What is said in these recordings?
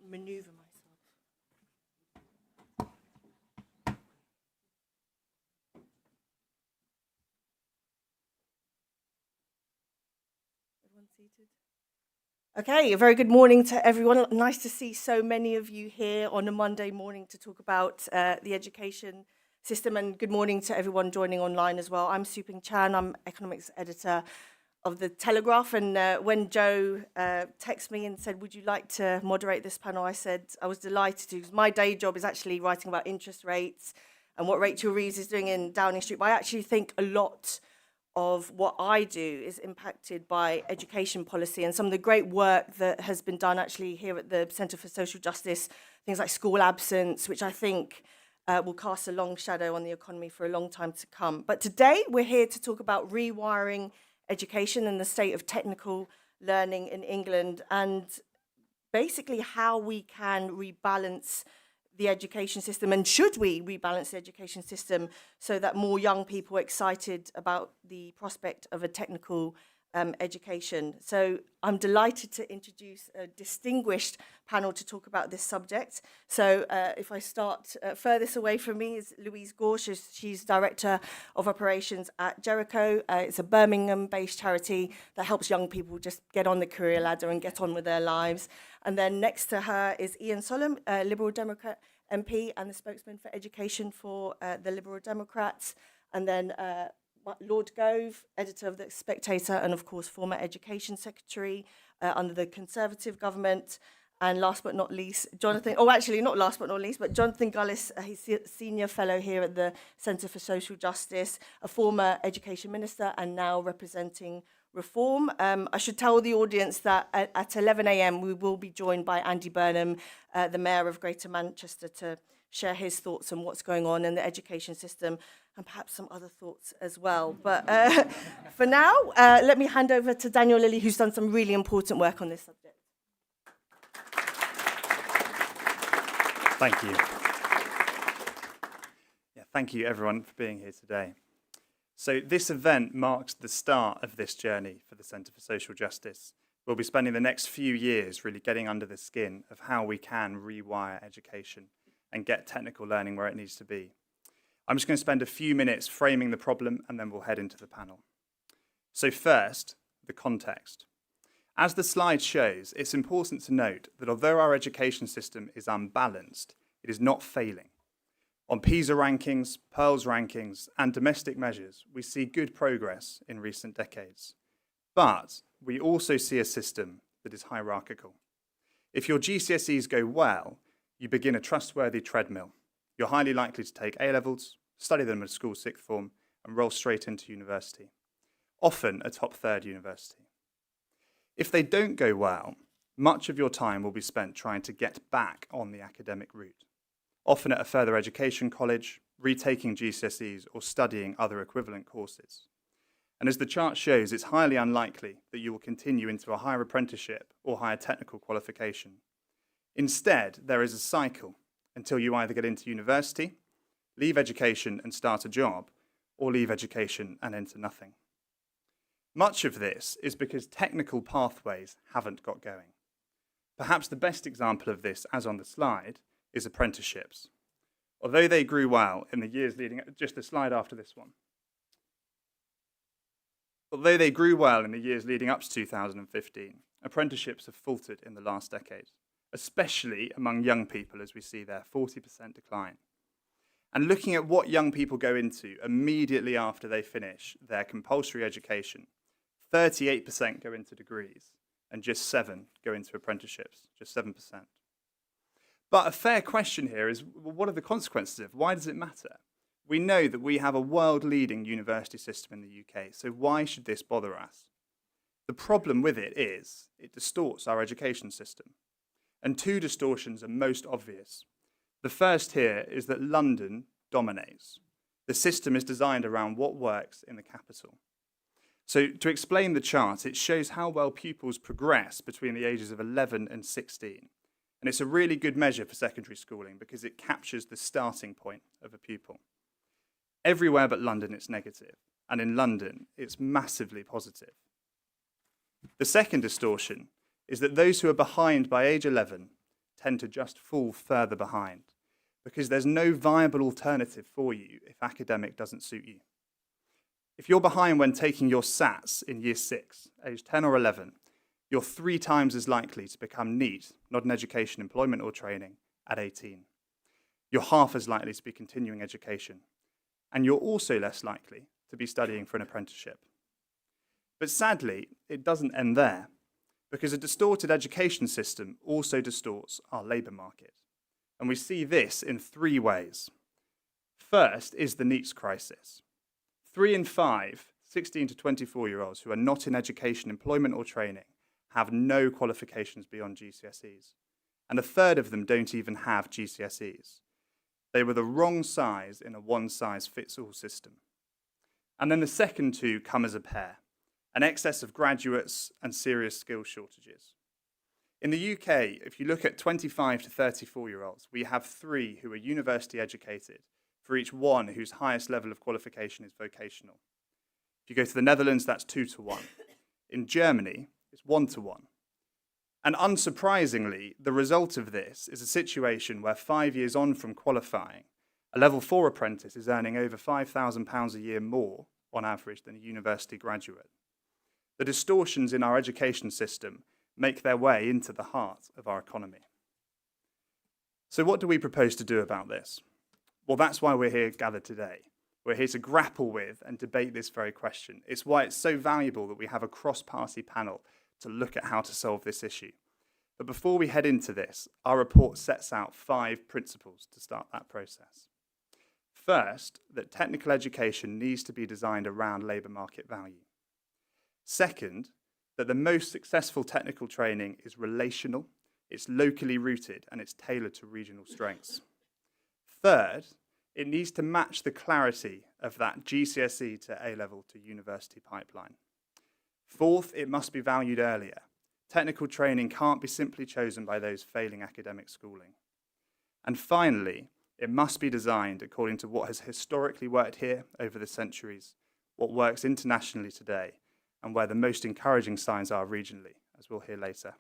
maneuver myself. Everyone seated? Okay, a very good morning to everyone. Nice to see so many of you here on a Monday morning to talk about the education system, and good morning to everyone joining online as well. I'm Suping Chan, I'm economics editor of the Telegraph, and when Joe texted me and said, would you like to moderate this panel, I said I was delighted to, because my day job is actually writing about interest rates and what Rachel Reeves is doing in Downing Street, but I actually think a lot of what I do is impacted by education policy and some of the great work that has been done actually here at the Centre for Social Justice, things like school absence, which I think will cast a long shadow on the economy for a long time to come. But today we're here to talk about rewiring education and the state of technical learning in England, and basically how we can rebalance the education system, and should we rebalance the education system so that more young people are excited about the prospect of a technical education. So I'm delighted to introduce a distinguished panel to talk about this subject. So if I start furthest away from me is Louise Gorsh. She's Director of Operations at Jericho. It's a Birmingham-based charity that helps young people just get on the career ladder and get on with their lives. And then next to her is Ian Solomon, Liberal Democrat MP and the spokesman for education for the Liberal Democrats. And then Lord Gove, editor of The Spectator, and of course former Education Secretary under the Conservative government. And last but not least, Jonathan, not last but not least, but Jonathan Gullis, he's a senior fellow here at the Centre for Social Justice, a former education minister and now representing Reform. I should tell the audience that at 11 a.m. we will be joined by Andy Burnham, the Mayor of Greater Manchester, to share his thoughts on what's going on in the education system and perhaps some other thoughts as well. But for now, let me hand over to Daniel Lilly, who's done some really important work on this subject. Thank you. Thank you everyone for being here today. So this event marks the start of this journey for the Centre for Social Justice. We'll be spending the next few years really getting under the skin of how we can rewire education and get technical learning where it needs to be. I'm just going to spend a few minutes framing the problem and then we'll head into the panel. So first, the context. As the slide shows, it's important to note that although our education system is unbalanced, it is not failing. On PISA rankings, Pearls rankings, and domestic measures, we see good progress in recent decades. But we also see a system that is hierarchical. If your GCSEs go well, you begin a trustworthy treadmill. You're highly likely to take A-levels, study them at school sixth form, and roll straight into university, often a top third university. If they don't go well, much of your time will be spent trying to get back on the academic route, often at a further education college, retaking GCSEs, or studying other equivalent courses. And as the chart shows, it's highly unlikely that you will continue into a higher apprenticeship or higher technical qualification. Instead, there is a cycle until you either get into university, leave education and start a job, or leave education and enter nothing. Much of this is because technical pathways haven't got going. Perhaps the best example of this, as on the slide, is apprenticeships. Although they grew well in the years leading, just the slide after this one. Although they grew well in the years leading up to 2015, apprenticeships have faltered in the last decade, especially among young people, as we see there, 40% decline. And looking at what young people go into immediately after they finish their compulsory education, 38% go into degrees, and just 7% go into apprenticeships, just 7%. But a fair question here is, well, what are the consequences of it? Why does it matter? We know that we have a world-leading university system in the UK, so why should this bother us? The problem with it is it distorts our education system. And two distortions are most obvious. The first here is that London dominates. The system is designed around what works in the capital. So to explain the chart, it shows how well pupils progress between the ages of 11 and 16. And it's a really good measure for secondary schooling because it captures the starting point of a pupil. Everywhere but London, it's negative. And in London, it's massively positive. The second distortion is that those who are behind by age 11 tend to just fall further behind because there's no viable alternative for you if academic doesn't suit you. If you're behind when taking your SATs in year 6, age 10 or 11, you're 3 times as likely to become NEET, not in education, employment or training, at 18. You're half as likely to be continuing education. And you're also less likely to be studying for an apprenticeship. But sadly, it doesn't end there, because a distorted education system also distorts our labour market. And we see this in 3 ways. First is the NEETs crisis. 3 in 5 16 to 24-year-olds who are not in education, employment or training have no qualifications beyond GCSEs. And a third of them don't even have GCSEs. They were the wrong size in a one-size-fits-all system. And then the second 2 come as a pair, an excess of graduates and serious skills shortages. In the UK, if you look at 25 to 34-year-olds, we have 3 who are university educated for each 1 whose highest level of qualification is vocational. If you go to the Netherlands, that's 2 to 1. In Germany, it's 1 to 1. And unsurprisingly, the result of this is a situation where 5 years on from qualifying, a level 4 apprentice is earning over £5,000 a year more on average than a university graduate. The distortions in our education system make their way into the heart of our economy. So what do we propose to do about this? Well, that's why we're here gathered today. We're here to grapple with and debate this very question. It's why it's so valuable that we have a cross-party panel to look at how to solve this issue. But before we head into this, our report sets out 5 principles to start that process. First, that technical education needs to be designed around labour market value. Second, that the most successful technical training is relational, it's locally rooted, and it's tailored to regional strengths. Third, it needs to match the clarity of that GCSE to A-level to university pipeline. Fourth, it must be valued earlier. Technical training can't be simply chosen by those failing academic schooling. And finally, it must be designed according to what has historically worked here over the centuries, what works internationally today, and where the most encouraging signs are regionally, as we'll hear later.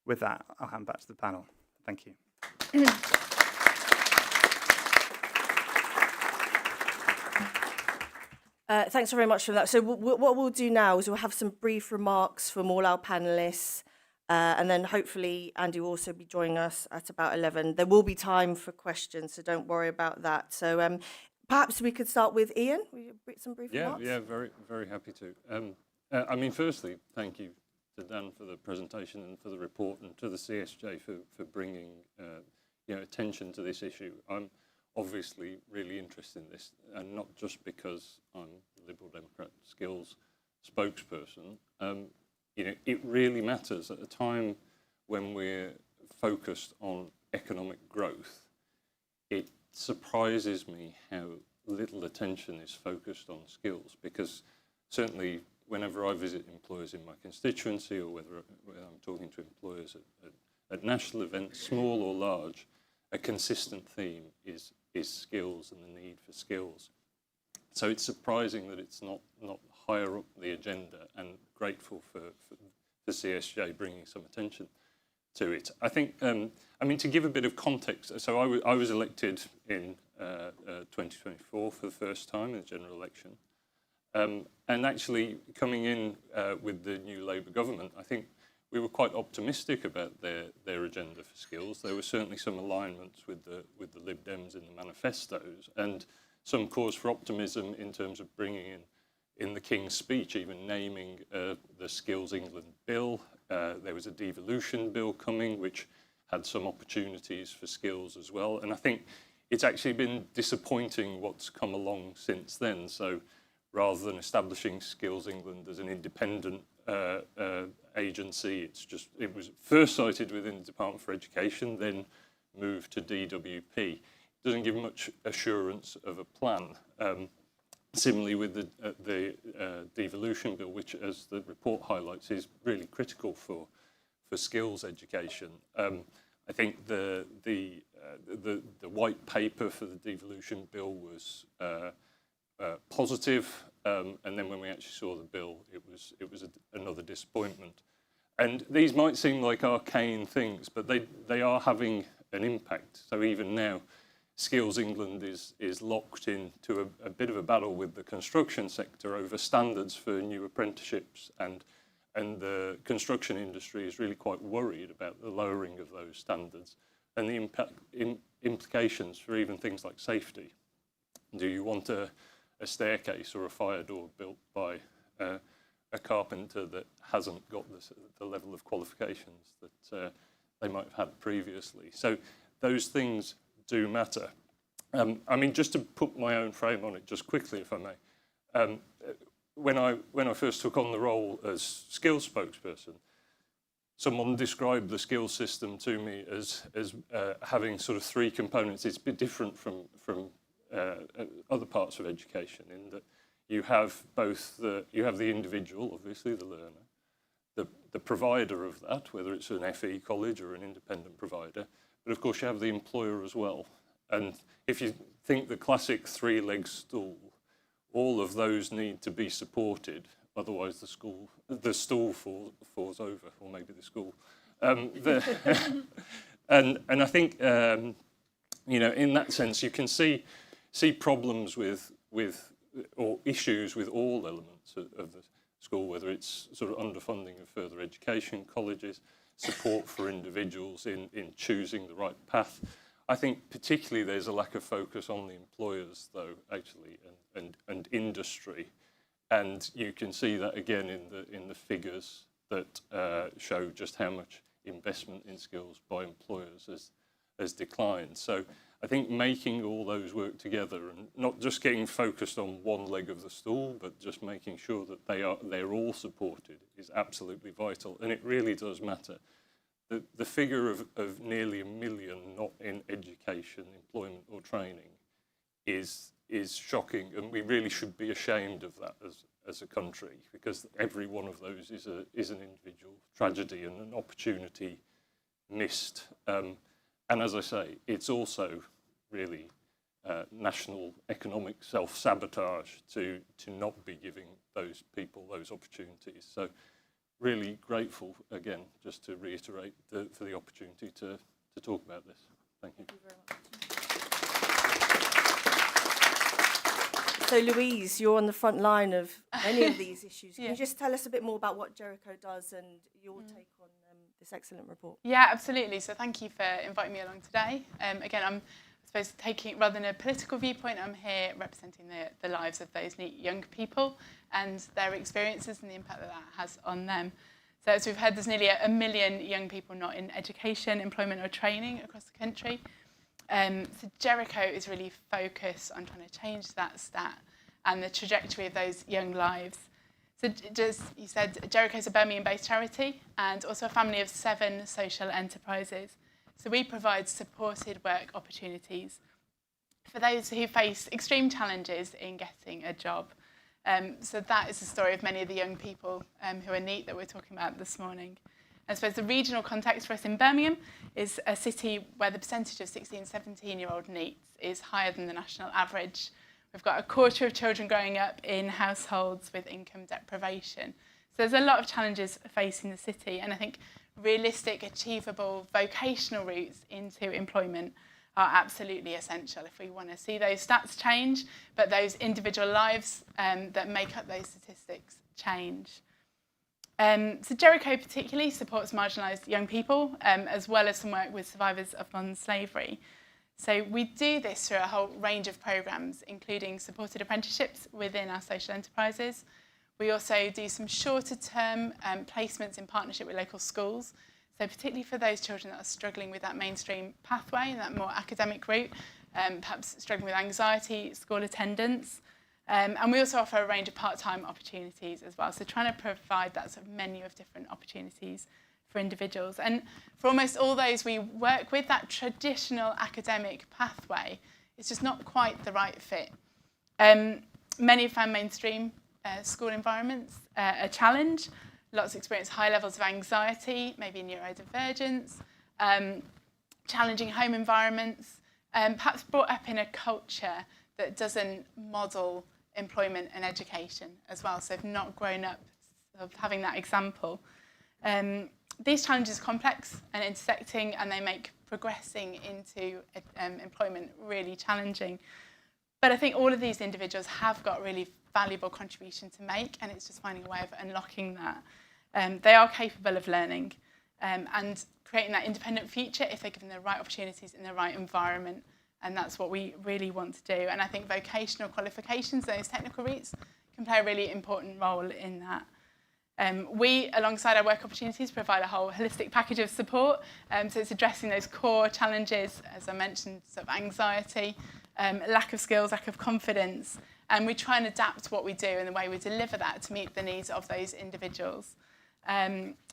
With that, I'll hand back to the panel. Thank you. Thanks very much for that. So what we'll do now is we'll have some brief remarks from all our panellists, and then hopefully Andy will also be joining us at about 11. There will be time for questions, so don't worry about that. So perhaps we could start with Ian. Some brief remarks? Yeah, very, very happy to. I mean, firstly, thank you to Dan for the presentation and for the report, and to the CSJ for bringing attention to this issue. I'm obviously really interested in this, and not just because I'm the Liberal Democrat Skills spokesperson. It really matters at a time when we're focused on economic growth. It surprises me how little attention is focused on skills, because certainly whenever I visit employers in my constituency, or whether I'm talking to employers at national events, small or large, a consistent theme is skills and the need for skills. So it's surprising that it's not higher up the agenda, and grateful for CSJ bringing some attention to it. I think, to give a bit of context, so I was elected in 2024 for the first time in the general election. And actually coming in with the new Labour government, I think we were quite optimistic about their agenda for skills. There were certainly some alignments with the Lib Dems in the manifestos, and some cause for optimism in terms of bringing in the King's speech, even naming the Skills England bill. There was a devolution bill coming, which had some opportunities for skills as well. And I think it's actually been disappointing what's come along since then. So rather than establishing Skills England as an independent agency, it was first cited within the Department for Education, then moved to DWP. It doesn't give much assurance of a plan. Similarly with the devolution bill, which, as the report highlights, is really critical for skills education. I think the white paper for the devolution bill was positive, and then when we actually saw the bill, it was another disappointment. And these might seem like arcane things, but they are having an impact. So even now, Skills England is locked into a bit of a battle with the construction sector over standards for new apprenticeships, and the construction industry is really quite worried about the lowering of those standards and the implications for even things like safety. Do you want a staircase or a fire door built by a carpenter that hasn't got the level of qualifications that they might have had previously? So those things do matter. I mean, just to put my own frame on it just quickly, if I may. When I first took on the role as skills spokesperson, someone described the skills system to me as having sort of three components. It's a bit different from other parts of education in that you have both the individual, obviously the learner, the provider of that, whether it's an FE college or an independent provider, but of course you have the employer as well. And if you think the classic three-leg stool, all of those need to be supported, otherwise the stool falls over, or maybe the school. And I think in that sense you can see problems with or issues with all elements of the school, whether it's sort of underfunding of further education colleges, support for individuals in choosing the right path. I think particularly there's a lack of focus on the employers, though, actually, and industry, and you can see that again in the figures that show just how much investment in skills by employers has declined. So I think making all those work together and not just getting focused on one leg of the stool, but just making sure that they're all supported is absolutely vital, and it really does matter. The figure of nearly 1 million not in education, employment or training is shocking, and we really should be ashamed of that as a country, because every one of those is an individual tragedy and an opportunity missed. And as I say, it's also really national economic self-sabotage to not be giving those people those opportunities. So really grateful, again, just to reiterate, for the opportunity to talk about this. Thank you. Thank you very much. So Louise, you're on the front line of many of these issues. Can you just tell us a bit more about what Jericho does and your take on this excellent report? Yeah, absolutely. So thank you for inviting me along today. Again, I suppose taking, rather than a political viewpoint, I'm here representing the lives of those NEET young people and their experiences and the impact that has on them. So as we've heard, there's nearly 1 million young people not in education, employment or training across the country. So Jericho is really focused on trying to change that stat and the trajectory of those young lives. So just, you said Jericho's a Birmingham-based charity and also a family of 7 social enterprises. So we provide supported work opportunities for those who face extreme challenges in getting a job. So that is the story of many of the young people who are NEET that we're talking about this morning. I suppose the regional context for us in Birmingham is a city where the percentage of 16, 17-year-old NEETs is higher than the national average. We've got a quarter of children growing up in households with income deprivation. So there's a lot of challenges facing the city, and I think realistic, achievable vocational routes into employment are absolutely essential if we want to see those stats change, but those individual lives that make up those statistics change. So Jericho particularly supports marginalised young people, as well as some work with survivors of modern slavery. So we do this through a whole range of programmes, including supported apprenticeships within our social enterprises. We also do some shorter term placements in partnership with local schools. So particularly for those children that are struggling with that mainstream pathway, that more academic route, perhaps struggling with anxiety, school attendance. And we also offer a range of part-time opportunities as well. So trying to provide that sort of menu of different opportunities for individuals. And for almost all those we work with, that traditional academic pathway is just not quite the right fit. Many have found mainstream school environments a challenge. Lots experience high levels of anxiety, maybe neurodivergence, challenging home environments, perhaps brought up in a culture that doesn't model employment and education as well. So they've not grown up of having that example. These challenges are complex and intersecting, and they make progressing into employment really challenging. But I think all of these individuals have got really valuable contribution to make, and it's just finding a way of unlocking that. They are capable of learning and creating that independent future if they're given the right opportunities in the right environment, and that's what we really want to do. And I think vocational qualifications, those technical routes, can play a really important role in that. We, alongside our work opportunities, provide a whole holistic package of support. So it's addressing those core challenges, as I mentioned, sort of anxiety, lack of skills, lack of confidence. And we try and adapt what we do and the way we deliver that to meet the needs of those individuals.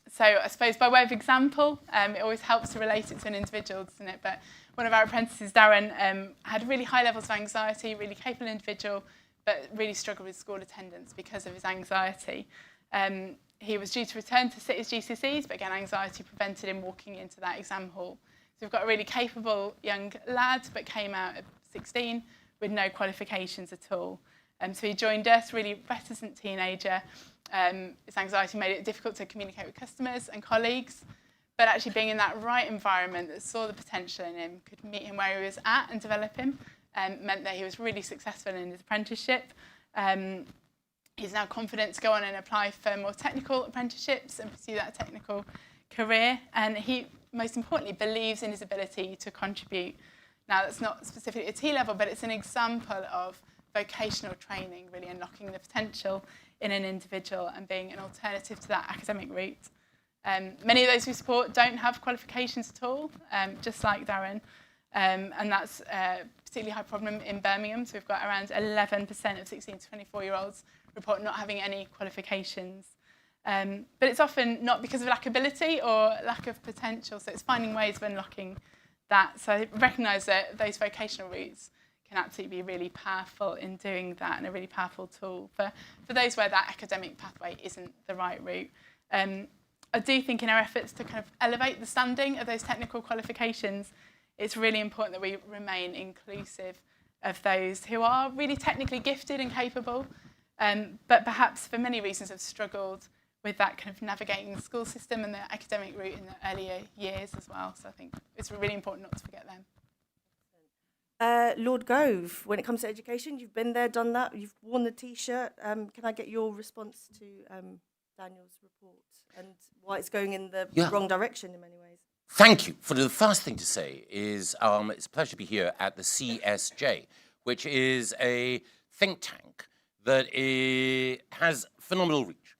So I suppose by way of example, it always helps to relate it to an individual, doesn't it? But one of our apprentices, Darren, had really high levels of anxiety, really capable individual, but really struggled with school attendance because of his anxiety. He was due to return to sit his GCSEs, but again, anxiety prevented him walking into that exam hall. So we've got a really capable young lad, but came out at 16 with no qualifications at all. So he joined us, really reticent teenager. His anxiety made it difficult to communicate with customers and colleagues, but actually being in that right environment that saw the potential in him, could meet him where he was at and develop him, meant that he was really successful in his apprenticeship. He's now confident to go on and apply for more technical apprenticeships and pursue that technical career. And he, most importantly, believes in his ability to contribute. Now, that's not specifically at T-level, but it's an example of vocational training, really unlocking the potential in an individual and being an alternative to that academic route. Many of those we support don't have qualifications at all, just like Darren. And that's a particularly high problem in Birmingham. So we've got around 11% of 16 to 24-year-olds report not having any qualifications. But it's often not because of lack of ability or lack of potential. So it's finding ways of unlocking that. So I recognise that those vocational routes can absolutely be really powerful in doing that and a really powerful tool for those where that academic pathway isn't the right route. I do think in our efforts to kind of elevate the standing of those technical qualifications, it's really important that we remain inclusive of those who are really technically gifted and capable, but perhaps for many reasons have struggled with that kind of navigating the school system and the academic route in the earlier years as well. So I think it's really important not to forget them. Lord Gove, when it comes to education, you've been there, done that, you've worn the T-shirt. Can I get your response to Daniel's report and why it's going in the wrong direction in many ways? Thank you. For the first thing to say is it's a pleasure to be here at the CSJ, which is a think tank that has phenomenal reach.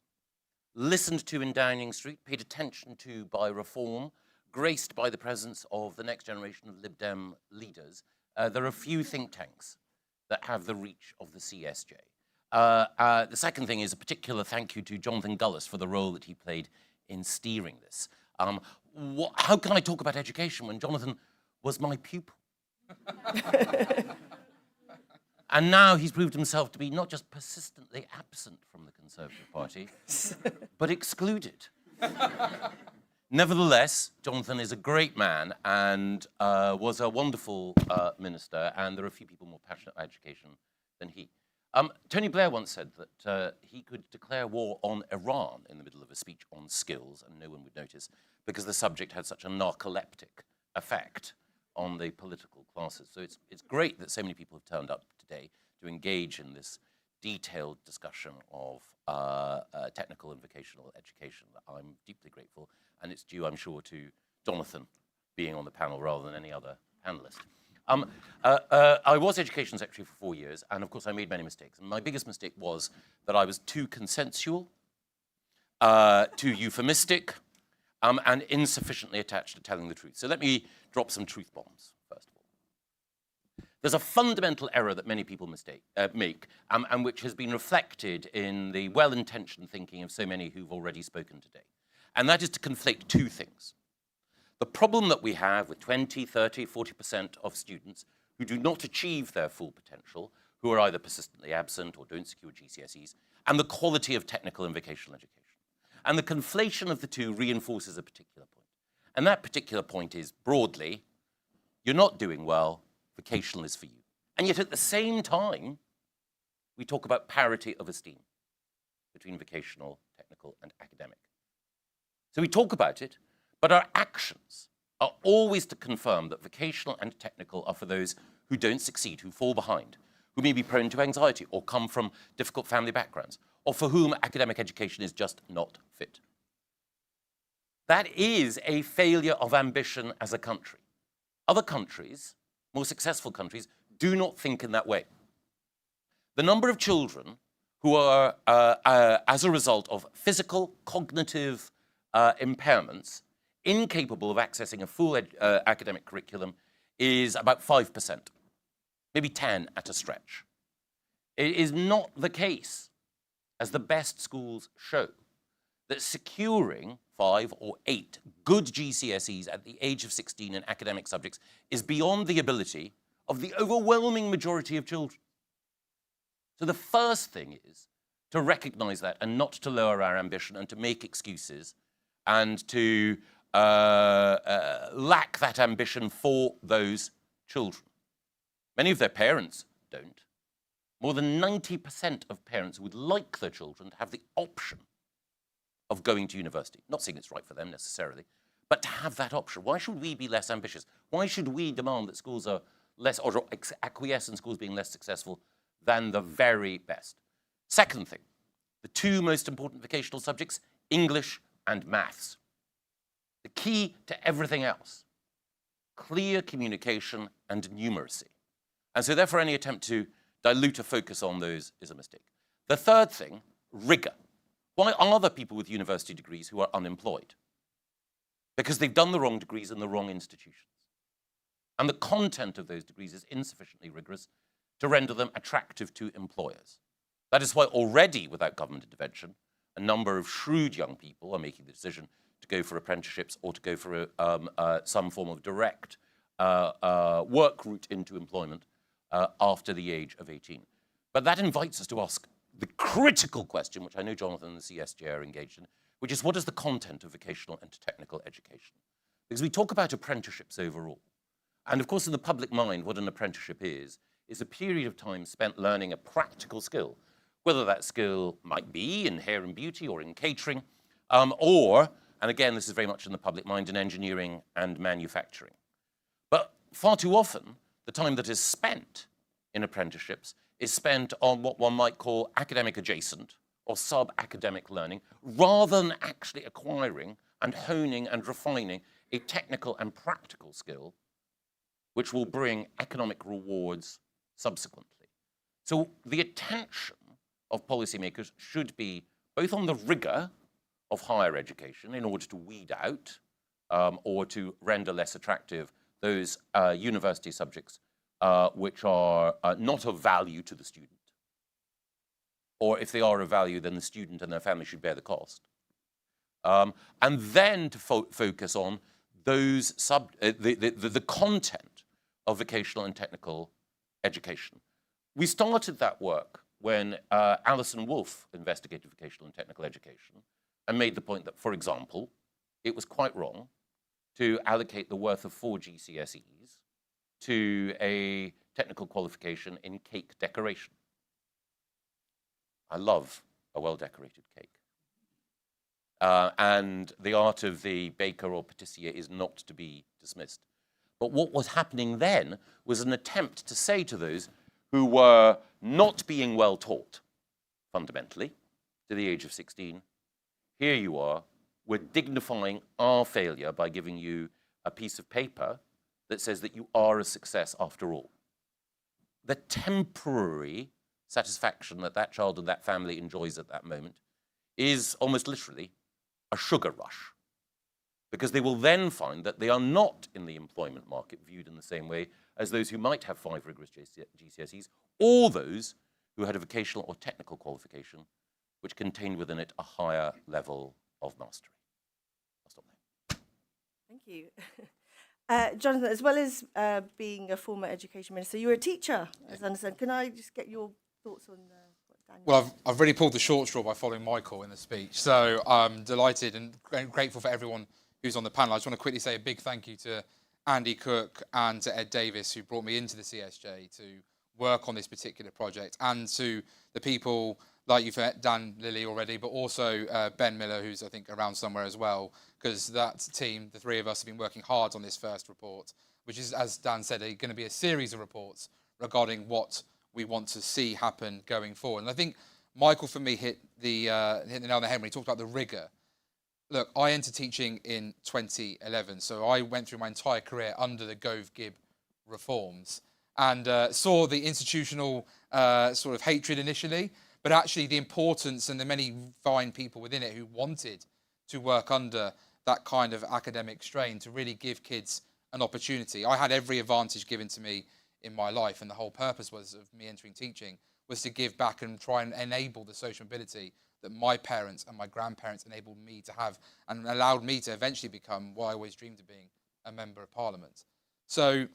Listened to in Downing Street, paid attention to by Reform, graced by the presence of the next generation of Lib Dem leaders. There are few think tanks that have the reach of the CSJ. The second thing is a particular thank you to Jonathan Gullis for the role that he played in steering this. How can I talk about education when Jonathan was my pupil? And now he's proved himself to be not just persistently absent from the Conservative Party, but excluded. Nevertheless, Jonathan is a great man and was a wonderful minister, and there are a few people more passionate about education than he. Tony Blair once said that he could declare war on Iran in the middle of a speech on skills, and no one would notice, because the subject had such a narcoleptic effect on the political classes. So it's great that so many people have turned up today to engage in this detailed discussion of technical and vocational education. I'm deeply grateful, and it's due, I'm sure, to Jonathan being on the panel rather than any other panelist. I was Education Secretary for 4 years, and of course I made many mistakes. And my biggest mistake was that I was too consensual, too euphemistic, and insufficiently attached to telling the truth. So let me drop some truth bombs, first of all. There's a fundamental error that many people make, and which has been reflected in the well-intentioned thinking of so many who've already spoken today. And that is to conflate two things. The problem that we have with 20, 30, 40% of students who do not achieve their full potential, who are either persistently absent or don't secure GCSEs, and the quality of technical and vocational education. And the conflation of the two reinforces a particular point. And that particular point is, broadly, you're not doing well, vocational is for you. And yet at the same time, we talk about parity of esteem between vocational, technical, and academic. So we talk about it, but our actions are always to confirm that vocational and technical are for those who don't succeed, who fall behind, who may be prone to anxiety or come from difficult family backgrounds, or for whom academic education is just not fit. That is a failure of ambition as a country. Other countries, more successful countries, do not think in that way. The number of children who are, as a result of physical, cognitive impairments, incapable of accessing a full academic curriculum is about 5%, maybe 10 at a stretch. It is not the case, as the best schools show, that securing 5 or 8 good GCSEs at the age of 16 in academic subjects is beyond the ability of the overwhelming majority of children. So the first thing is to recognize that and not to lower our ambition and to make excuses and to lack that ambition for those children. Many of their parents don't. More than 90% of parents would like their children to have the option of going to university. Not saying it's right for them necessarily, but to have that option. Why should we be less ambitious? Why should we demand that schools are less, or acquiesce in schools being less successful than the very best? Second thing, the two most important vocational subjects, English and maths. The key to everything else, clear communication and numeracy. And so therefore any attempt to dilute a focus on those is a mistake. The third thing, rigor. Why are there people with university degrees who are unemployed? Because they've done the wrong degrees in the wrong institutions. And the content of those degrees is insufficiently rigorous to render them attractive to employers. That is why already, without government intervention, a number of shrewd young people are making the decision to go for apprenticeships or to go for some form of direct work route into employment after the age of 18. But that invites us to ask the critical question, which I know Jonathan and the CSJ are engaged in, which is what is the content of vocational and technical education? Because we talk about apprenticeships overall. And of course, in the public mind, what an apprenticeship is a period of time spent learning a practical skill, whether that skill might be in hair and beauty or in catering, or, and again, this is very much in the public mind, in engineering and manufacturing. But far too often, the time that is spent in apprenticeships is spent on what one might call academic adjacent or sub-academic learning, rather than actually acquiring and honing and refining a technical and practical skill which will bring economic rewards subsequently. So the attention of policymakers should be both on the rigor of higher education in order to weed out or to render less attractive those university subjects which are not of value to the student. Or if they are of value, then the student and their family should bear the cost. And then to focus on those the content of vocational and technical education. We started that work when Alison Wolfe investigated vocational and technical education and made the point that, for example, it was quite wrong to allocate the worth of 4 GCSEs to a technical qualification in cake decoration. I love a well-decorated cake. And the art of the baker or patissier is not to be dismissed. But what was happening then was an attempt to say to those who were not being well taught, fundamentally, to the age of 16, here you are, we're dignifying our failure by giving you a piece of paper that says that you are a success after all. The temporary satisfaction that that child and that family enjoys at that moment is almost literally a sugar rush, because they will then find that they are not in the employment market viewed in the same way as those who might have 5 rigorous GCSEs, or those who had a vocational or technical qualification which contained within it a higher level of mastery. I'll stop there. Thank you. Jonathan, as well as being a former education minister, you were a teacher, as I understand. Can I just get your thoughts on what Daniel... Well, I've really pulled the short straw by following Michael in the speech. So I'm delighted and grateful for everyone who's on the panel. I just want to quickly say a big thank you to Andy Cook and to Ed Davis, who brought me into the CSJ to work on this particular project, and to the people like you've heard Dan Lilly already, but also Ben Miller, who's I think around somewhere as well, because that team, the three of us, have been working hard on this first report, which is, as Dan said, going to be a series of reports regarding what we want to see happen going forward. And I think Michael, for me, hit the nail on the head when he talked about the rigour. Look, I entered teaching in 2011, so I went through my entire career under the Gove-Gibb reforms and saw the institutional sort of hatred initially, but actually the importance and the many fine people within it who wanted to work under that kind of academic strain to really give kids an opportunity. I had every advantage given to me in my life, and the whole purpose was of me entering teaching was to give back and try and enable the social mobility that my parents and my grandparents enabled me to have and allowed me to eventually become what I always dreamed of being, a member of parliament. So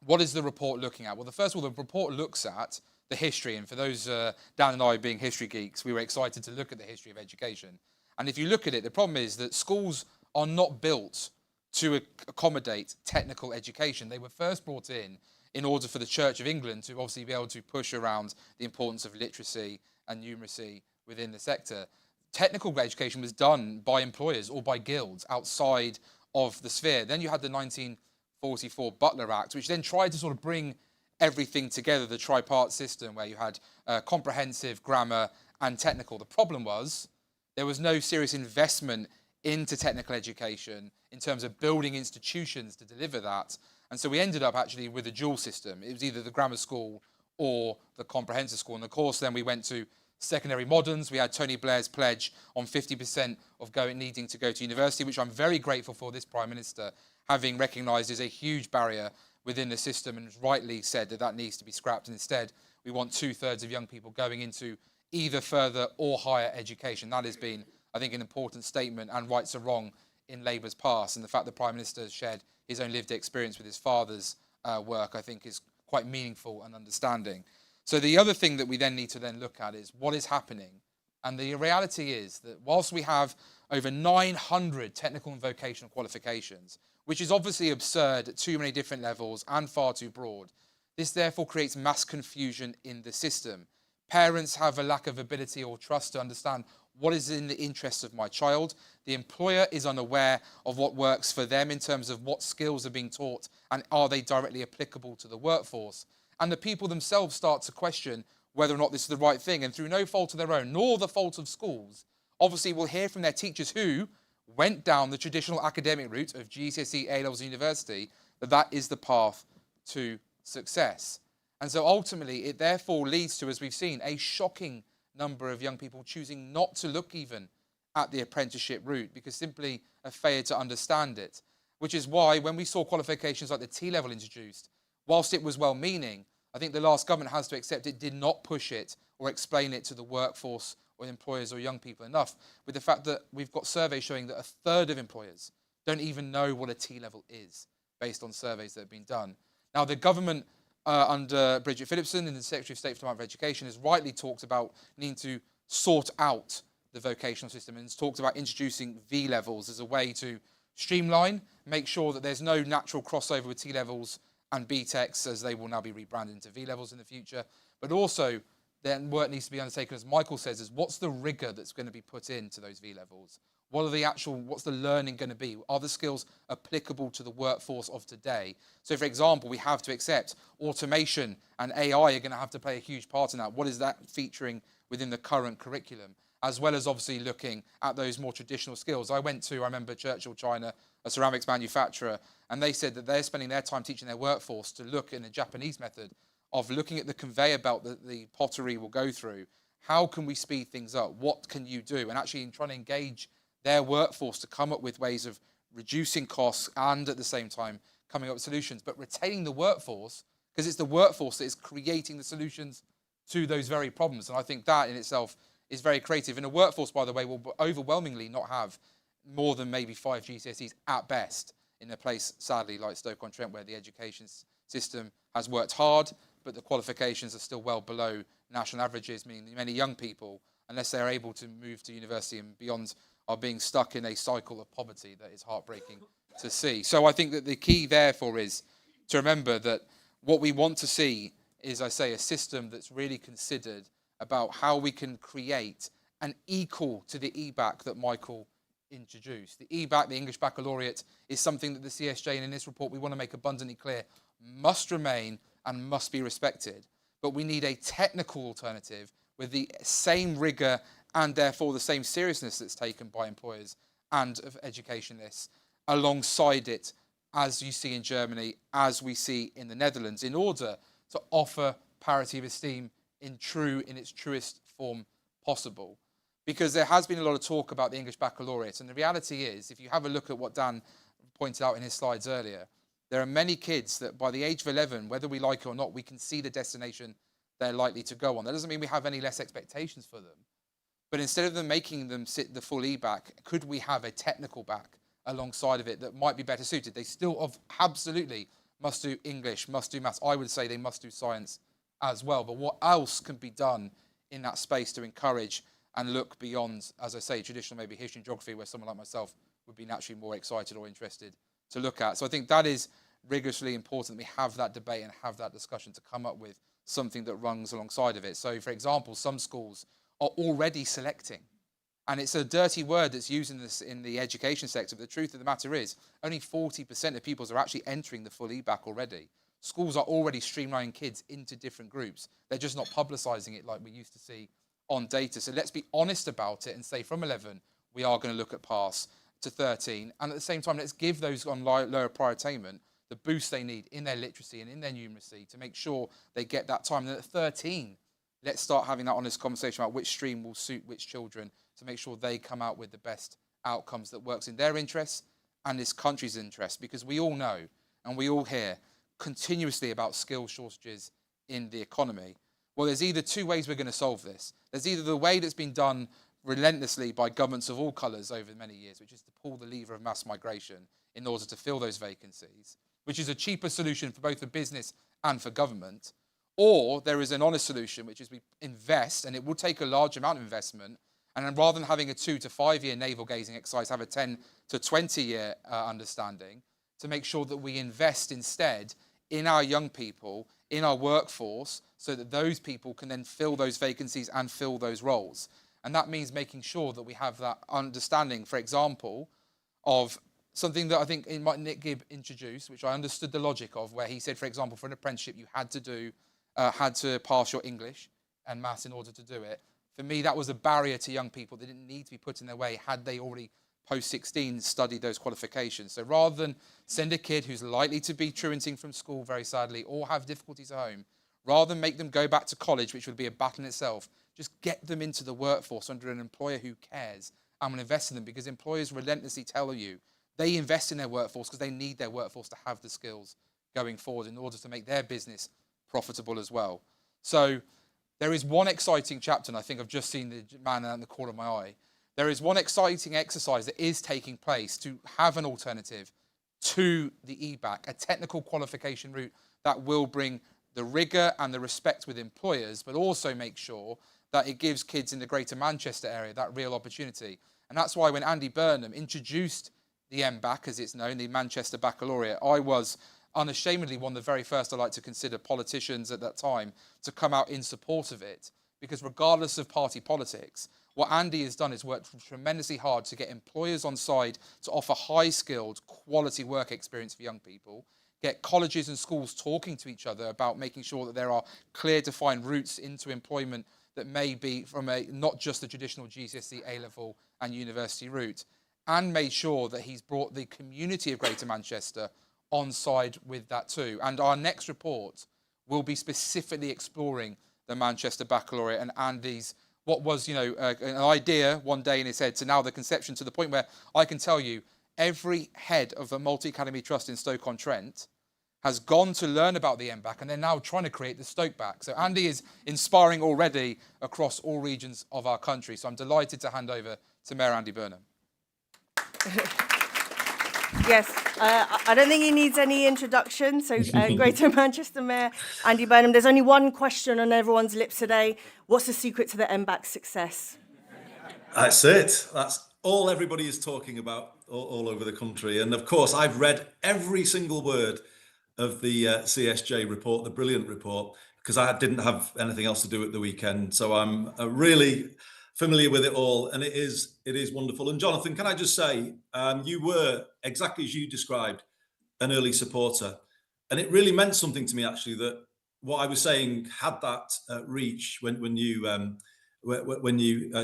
what is the report looking at? Well, first of all, the report looks at the history, and for those, Dan and I being history geeks, we were excited to look at the history of education. And if you look at it, the problem is that schools are not built to accommodate technical education. They were first brought in order for the Church of England to obviously be able to push around the importance of literacy and numeracy within the sector. Technical education was done by employers or by guilds outside of the sphere. Then you had the 1944 Butler Act, which then tried to sort of bring everything together, the tripart system, where you had comprehensive, grammar, and technical. The problem was there was no serious investment into technical education in terms of building institutions to deliver that. And so we ended up actually with a dual system. It was either the grammar school or the comprehensive school. And of course, then we went to secondary moderns. We had Tony Blair's pledge on 50% of needing to go to university, which I'm very grateful for this Prime Minister having recognised is a huge barrier within the system and rightly said that that needs to be scrapped. And instead, we want 2/3 of young people going into either further or higher education. That has been, I think, an important statement and rights are wrong in Labour's past. And the fact the Prime Minister has shared his own lived experience with his father's work, I think, is quite meaningful and understanding. So the other thing that we then need to then look at is what is happening. And the reality is that whilst we have over 900 technical and vocational qualifications, which is obviously absurd at too many different levels and far too broad, this therefore creates mass confusion in the system. Parents have a lack of ability or trust to understand what is in the interests of my child. The employer is unaware of what works for them in terms of what skills are being taught and are they directly applicable to the workforce. And the people themselves start to question whether or not this is the right thing. And through no fault of their own, nor the fault of schools, obviously we'll hear from their teachers who went down the traditional academic route of GCSE, A-levels, and university, that is the path to success. And so ultimately, it therefore leads to, as we've seen, a shocking number of young people choosing not to look even at the apprenticeship route because simply have failed to understand it. Which is why when we saw qualifications like the T-level introduced, whilst it was well-meaning, I think the last government has to accept it did not push it or explain it to the workforce or employers or young people enough, with the fact that we've got surveys showing that 1/3 of employers don't even know what a T-level is based on surveys that have been done. Now, the government under Bridget Phillipson and the Secretary of State for Department of Education has rightly talked about needing to sort out the vocational system and has talked about introducing V-levels as a way to streamline, make sure that there's no natural crossover with T-levels and B-Techs as they will now be rebranded into V-levels in the future. But also, then work needs to be undertaken, as Michael says, is what's the rigour that's going to be put into those V-levels? What's the learning going to be? Are the skills applicable to the workforce of today? So, for example, we have to accept automation and AI are going to have to play a huge part in that. What is that featuring within the current curriculum? As well as obviously looking at those more traditional skills. I remember Churchill China, a ceramics manufacturer, and they said that they're spending their time teaching their workforce to look in a Japanese method of looking at the conveyor belt that the pottery will go through. How can we speed things up? What can you do? And actually in trying to engage their workforce to come up with ways of reducing costs and at the same time coming up with solutions, but retaining the workforce because it's the workforce that is creating the solutions to those very problems. And I think that in itself is very creative. And a workforce, by the way, will overwhelmingly not have more than maybe 5 GCSEs at best in a place, sadly, like Stoke-on-Trent, where the education system has worked hard, but the qualifications are still well below national averages, meaning many young people, unless they're able to move to university and beyond, are being stuck in a cycle of poverty that is heartbreaking to see. So I think that the key, therefore, is to remember that what we want to see is, I say, a system that's really considered about how we can create an equal to the EBAC that Michael introduced. The EBAC, the English Baccalaureate, is something that the CSJ, and in this report we want to make abundantly clear, must remain and must be respected. But we need a technical alternative with the same rigour and therefore the same seriousness that's taken by employers and of educationalists alongside it, as you see in Germany, as we see in the Netherlands, in order to offer parity of esteem in its truest form possible. Because there has been a lot of talk about the English Baccalaureate, and the reality is, if you have a look at what Dan pointed out in his slides earlier, there are many kids that by the age of 11, whether we like it or not, we can see the destination they're likely to go on. That doesn't mean we have any less expectations for them. But instead of them making them sit the full EBAC, could we have a technical back alongside of it that might be better suited? They still absolutely must do English, must do maths. I would say they must do science as well. But what else can be done in that space to encourage and look beyond, as I say, traditional maybe history and geography, where someone like myself would be naturally more excited or interested to look at. So I think that is rigorously important that we have that debate and have that discussion to come up with something that runs alongside of it. So, for example, some schools are already selecting. And it's a dirty word that's used in the education sector, but the truth of the matter is only 40% of pupils are actually entering the full EBAC already. Schools are already streamlining kids into different groups. They're just not publicising it like we used to see on data. So let's be honest about it and say from 11, we are going to look at pass to 13. And at the same time, let's give those on lower prior attainment the boost they need in their literacy and in their numeracy to make sure they get that time. And at 13, let's start having that honest conversation about which stream will suit which children to make sure they come out with the best outcomes that works in their interests and this country's interests. Because we all know and we all hear continuously about skill shortages in the economy. Well, there's either two ways we're going to solve this. There's either the way that's been done relentlessly by governments of all colours over many years, which is to pull the lever of mass migration in order to fill those vacancies, which is a cheaper solution for both the business and for government. Or there is an honest solution, which is we invest, and it will take a large amount of investment, and then rather than having a 2 to 5 year navel gazing exercise, have a 10 to 20 year understanding, to make sure that we invest instead in our young people, in our workforce, so that those people can then fill those vacancies and fill those roles. And that means making sure that we have that understanding, for example, of something that I think Nick Gibb introduced, which I understood the logic of, where he said, for example, for an apprenticeship, you had to pass your English and maths in order to do it. For me, that was a barrier to young people. They didn't need to be put in their way had they already post-16 studied those qualifications. So rather than send a kid who's likely to be truanting from school, very sadly, or have difficulties at home, rather than make them go back to college, which would be a battle in itself, just get them into the workforce under an employer who cares and will invest in them, because employers relentlessly tell you they invest in their workforce because they need their workforce to have the skills going forward in order to make their business profitable as well. So there is one exciting chapter, and I think I've just seen the man out in the corner of my eye. There is one exciting exercise that is taking place to have an alternative to the EBAC, a technical qualification route that will bring the rigour and the respect with employers, but also make sure that it gives kids in the Greater Manchester area that real opportunity. And that's why when Andy Burnham introduced the MBAC, as it's known, the Manchester Baccalaureate, I was unashamedly one of the very first I like to consider politicians at that time to come out in support of it. Because regardless of party politics, what Andy has done is worked tremendously hard to get employers on side to offer high-skilled, quality work experience for young people, get colleges and schools talking to each other about making sure that there are clear, defined routes into employment that may be from not just the traditional GCSE, A-level and university route, and made sure that he's brought the community of Greater Manchester on side with that too. And our next report will be specifically exploring the Manchester Baccalaureate and Andy's, what was, an idea one day in his head to now the conception, to the point where I can tell you every head of a multi-academy trust in Stoke-on-Trent has gone to learn about the MBAC, and they're now trying to create the Stoke back. So Andy is inspiring already across all regions of our country. So I'm delighted to hand over to Mayor Andy Burnham. Yes, I don't think he needs any introduction. So Greater Manchester Mayor Andy Burnham, there's only one question on everyone's lips today. What's the secret to the MBAC success? That's it. That's all everybody is talking about all over the country. And of course, I've read every single word of the CSJ report, the brilliant report, because I didn't have anything else to do at the weekend. So I'm really familiar with it all, and it is wonderful. And Jonathan, can I just say, you were, exactly as you described, an early supporter, and it really meant something to me, actually, that what I was saying had that reach when you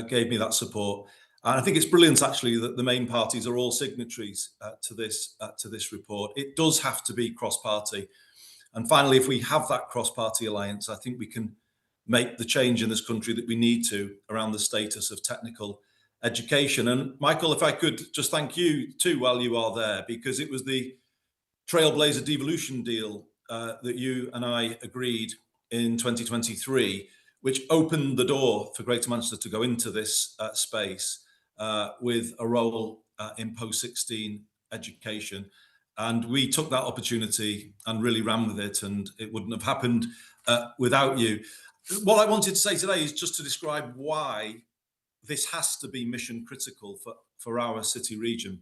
gave me that support. And I think it's brilliant, actually, that the main parties are all signatories to this report. It does have to be cross-party. And finally, if we have that cross-party alliance, I think we can make the change in this country that we need to around the status of technical education. And Michael, if I could just thank you too while you are there, because it was the Trailblazer devolution deal that you and I agreed in 2023, which opened the door for Greater Manchester to go into this space with a role in post-16 education. And we took that opportunity and really ran with it, and it wouldn't have happened without you. What I wanted to say today is just to describe why this has to be mission critical for our city region.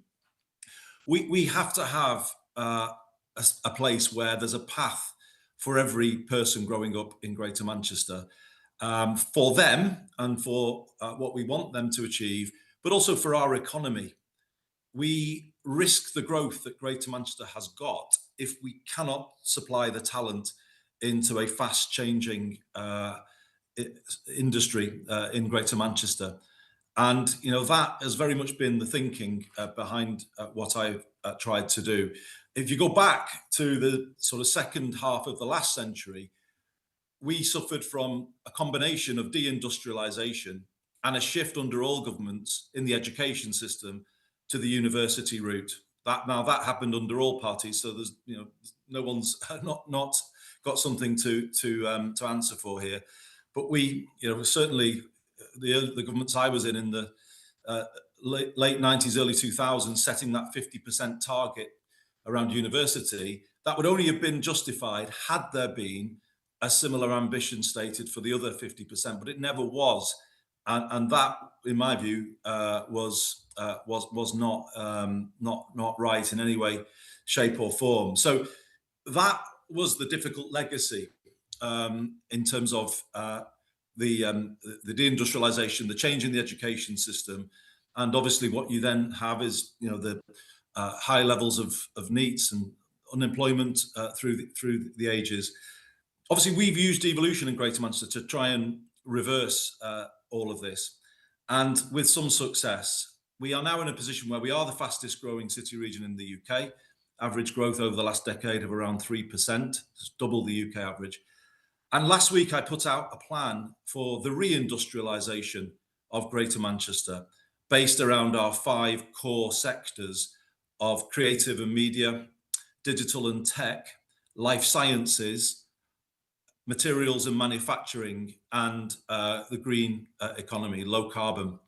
We have to have a place where there's a path for every person growing up in Greater Manchester, for them and for what we want them to achieve, but also for our economy. We risk the growth that Greater Manchester has got if we cannot supply the talent into a fast changing industry in Greater Manchester. And that has very much been the thinking behind what I've tried to do. If you go back to the sort of second half of the last century, we suffered from a combination of deindustrialization and a shift under all governments in the education system to the university route. That happened under all parties, so there's no one's not got something to answer for here. But we certainly the governments I was in the late 90s, early 2000s, setting that 50% target around university, that would only have been justified had there been a similar ambition stated for the other 50%, but it never was, and that, in my view, was not right in any way, shape, or form. So that was the difficult legacy in terms of the deindustrialization, the change in the education system, and obviously what you then have is the high levels of NEETs and unemployment through the ages. Obviously, we've used devolution in Greater Manchester to try and reverse all of this, and with some success. We are now in a position where we are the fastest growing city region in the UK. Average growth over the last decade of around 3%, it's double the UK average. And last week I put out a plan for the reindustrialisation of Greater Manchester, based around our 5 core sectors of creative and media, digital and tech, life sciences, materials and manufacturing, and the green economy, low carbon.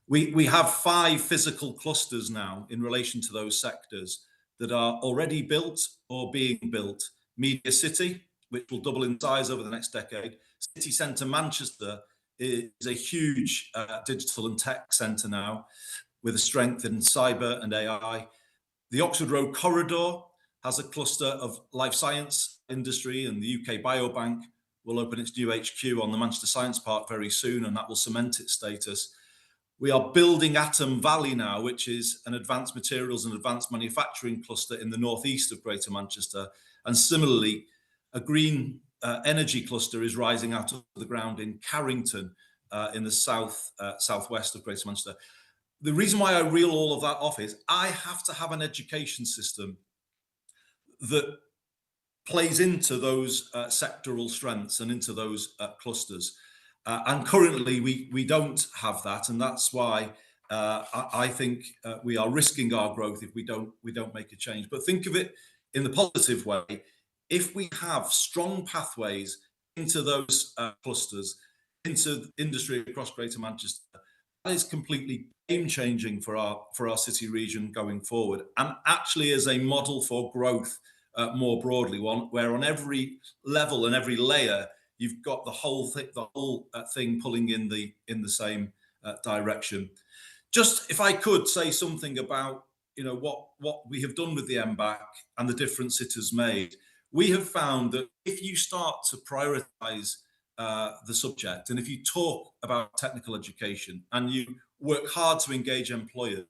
We have 5 physical clusters now in relation to those sectors that are already built or being built. Media City, which will double in size over the next decade. City Centre Manchester is a huge digital and tech centre now, with a strength in cyber and AI. The Oxford Road Corridor has a cluster of life science industry, and the UK Biobank will open its new HQ on the Manchester Science Park very soon, and that will cement its status. We are building Atom Valley now, which is an advanced materials and advanced manufacturing cluster in the northeast of Greater Manchester. And similarly, a green energy cluster is rising out of the ground in Carrington in the southwest of Greater Manchester. The reason why I reel all of that off is I have to have an education system that plays into those sectoral strengths and into those clusters. And currently we don't have that, and that's why I think we are risking our growth if we don't make a change. But think of it in the positive way. If we have strong pathways into those clusters, into industry across Greater Manchester, that is completely game-changing for our city region going forward, and actually as a model for growth more broadly, one where on every level and every layer you've got the whole thing pulling in the same direction. Just if I could say something about what we have done with the MBAC and the difference it has made. we have found that if you start to prioritize the subject, and if you talk about technical education and you work hard to engage employers,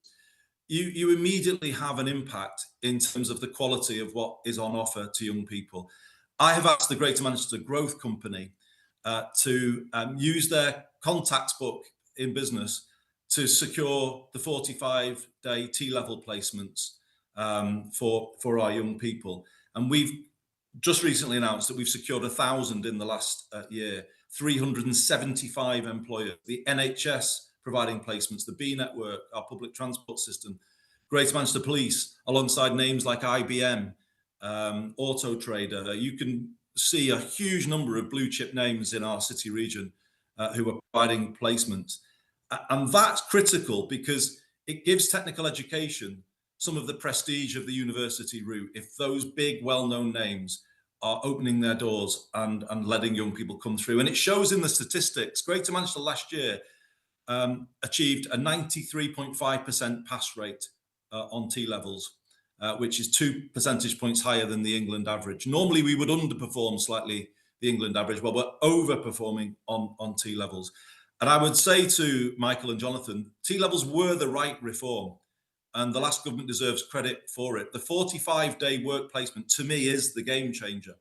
you immediately have an impact in terms of the quality of what is on offer to young people. I have asked the Greater Manchester Growth Company to use their contacts book in business to secure the 45-day T-level placements for our young people. And we've just recently announced that we've secured 1,000 in the last year, 375 employers, the NHS providing placements, the B Network, our public transport system, Greater Manchester Police, alongside names like IBM, Auto Trader. You can see a huge number of blue chip names in our city region who are providing placements. And that's critical because it gives technical education some of the prestige of the university route. If those big, well-known names are opening their doors and letting young people come through. And it shows in the statistics. Greater Manchester last year achieved a 93.5% pass rate on T-levels, which is 2 percentage points higher than the England average. Normally, we would underperform slightly the England average, but we're overperforming on T-levels. And I would say to Michael and Jonathan, T-levels were the right reform, and the last government deserves credit for it. The 45-day work placement, to me, is the game changer.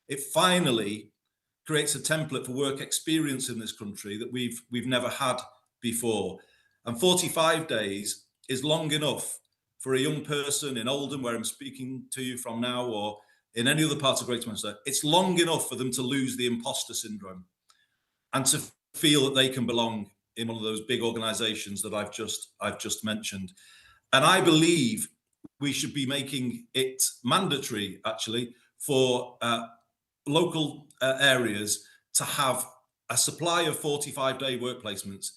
It finally creates a template for work experience in this country that we've never had before. And 45 days is long enough for a young person in Oldham, where I'm speaking to you from now, or in any other part of Greater Manchester. It's long enough for them to lose the imposter syndrome and to feel that they can belong in one of those big organizations that I've just mentioned. And I believe we should be making it mandatory, actually, for local areas to have a supply of 45-day work placements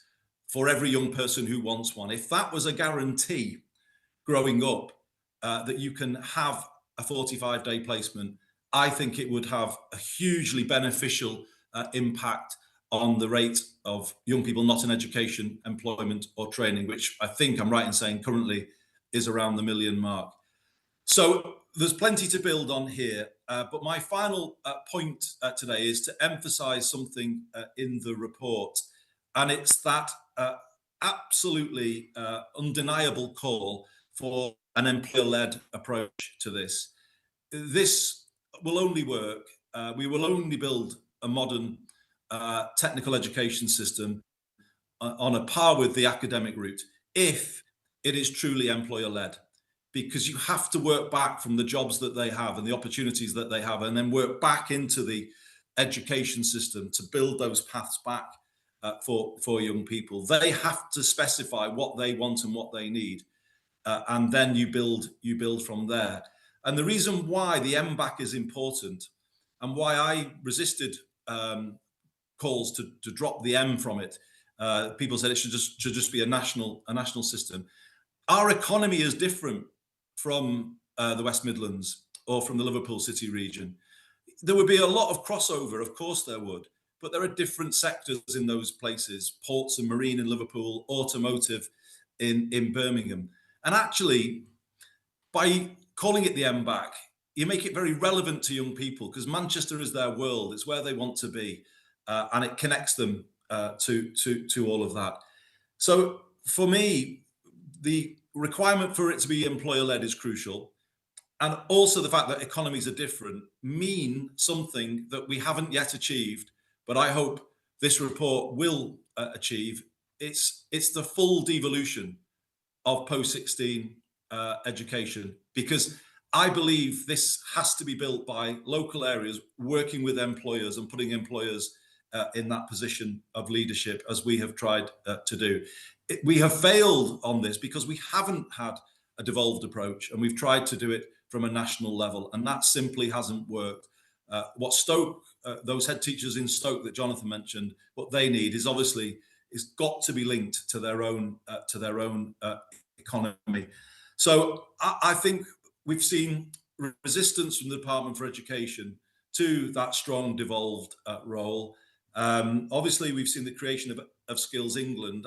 for every young person who wants one. If that was a guarantee growing up, that you can have a 45-day placement, I think it would have a hugely beneficial impact on the rate of young people not in education, employment or training, which I think I'm right in saying currently is around the 1 million mark. So there's plenty to build on here, but my final point today is to emphasize something in the report, and it's that absolutely undeniable call for an employer-led approach to this. This will only work, we will only build a modern technical education system on a par with the academic route if it is truly employer-led, because you have to work back from the jobs that they have and the opportunities that they have, and then work back into the education system to build those paths back for young people. They have to specify what they want and what they need, and then you build from there. And the reason why the MBAC is important, and why I resisted calls to drop the M from it, people said it should just be a national system. Our economy is different from the West Midlands or from the Liverpool City region. There would be a lot of crossover, of course there would, but there are different sectors in those places: ports and marine in Liverpool, automotive in Birmingham. And actually, by calling it the MBAC, you make it very relevant to young people, because Manchester is their world, it's where they want to be, and it connects them to all of that. So for me, the requirement for it to be employer-led is crucial. And also the fact that economies are different mean something that we haven't yet achieved, but I hope this report will achieve. It's the full devolution of post-16 education, because I believe this has to be built by local areas working with employers and putting employers in that position of leadership, as we have tried to do. We have failed on this because we haven't had a devolved approach, and we've tried to do it from a national level, and that simply hasn't worked. What Stoke, those head teachers in Stoke that Jonathan mentioned, what they need is obviously got to be linked to their own economy. So I think we've seen resistance from the Department for Education to that strong devolved role. Obviously, we've seen the creation of Skills England.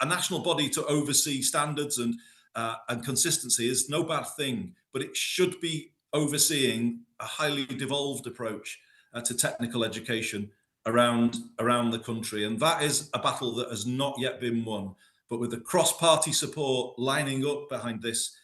A national body to oversee standards and consistency is no bad thing, but it should be overseeing a highly devolved approach to technical education around the country. And that is a battle that has not yet been won. But with the cross-party support lining up behind this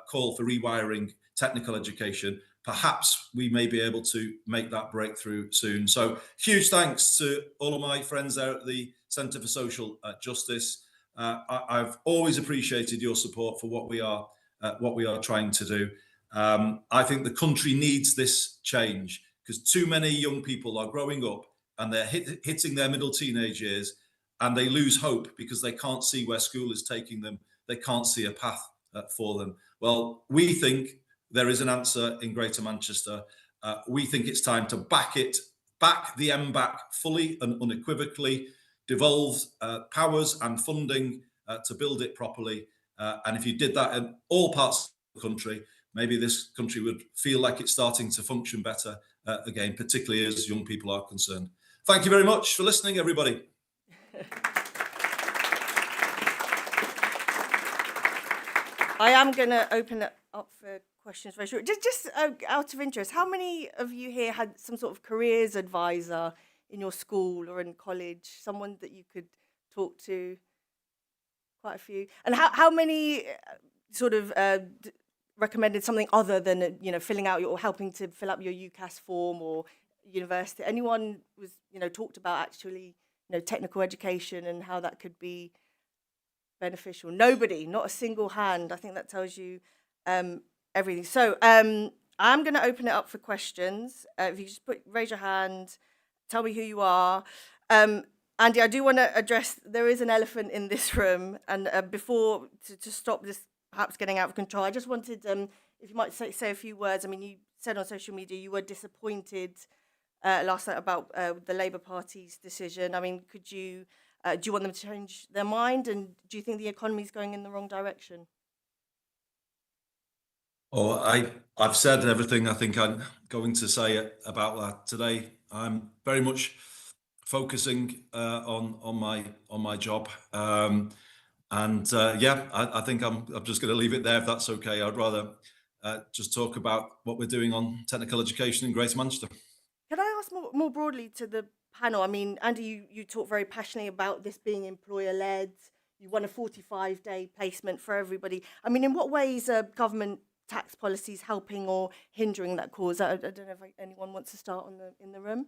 call for rewiring technical education, perhaps we may be able to make that breakthrough soon. So huge thanks to all of my friends there at the Centre for Social Justice. I've always appreciated your support for what we are trying to do. I think the country needs this change because too many young people are growing up and they're hitting their middle teenage years and they lose hope because they can't see where school is taking them. They can't see a path for them. Well, we think there is an answer in Greater Manchester. We think it's time to back the MBAC fully and unequivocally, devolve powers and funding to build it properly. And if you did that in all parts of the country, maybe this country would feel like it's starting to function better again, particularly as young people are concerned. Thank you very much for listening, everybody. I am going to open it up for questions very short. Just out of interest, how many of you here had some sort of careers advisor in your school or in college, someone that you could talk to? Quite a few. And how many sort of recommended something other than filling out or helping to fill up your UCAS form or university? Anyone was talked about actually technical education and how that could be beneficial? Nobody, not a single hand. I think that tells you everything. So I'm going to open it up for questions. If you just raise your hand, tell me who you are. Andy, I do want to address, there is an elephant in this room, and before, to stop this perhaps getting out of control, I just wanted, if you might say a few words. I mean, you said on social media you were disappointed last night about the Labour Party's decision. I mean, do you want them to change their mind, and do you think the economy is going in the wrong direction? Oh, I've said everything I think I'm going to say about that today. I'm very much focusing on my job, I think I'm just going to leave it there if that's okay. I'd rather just talk about what we're doing on technical education in Greater Manchester. Can I ask more broadly to the panel? I mean, Andy, you talk very passionately about this being employer-led. You want a 45-day placement for everybody. I mean, in what ways are government tax policies helping or hindering that cause? I don't know if anyone wants to start in the room.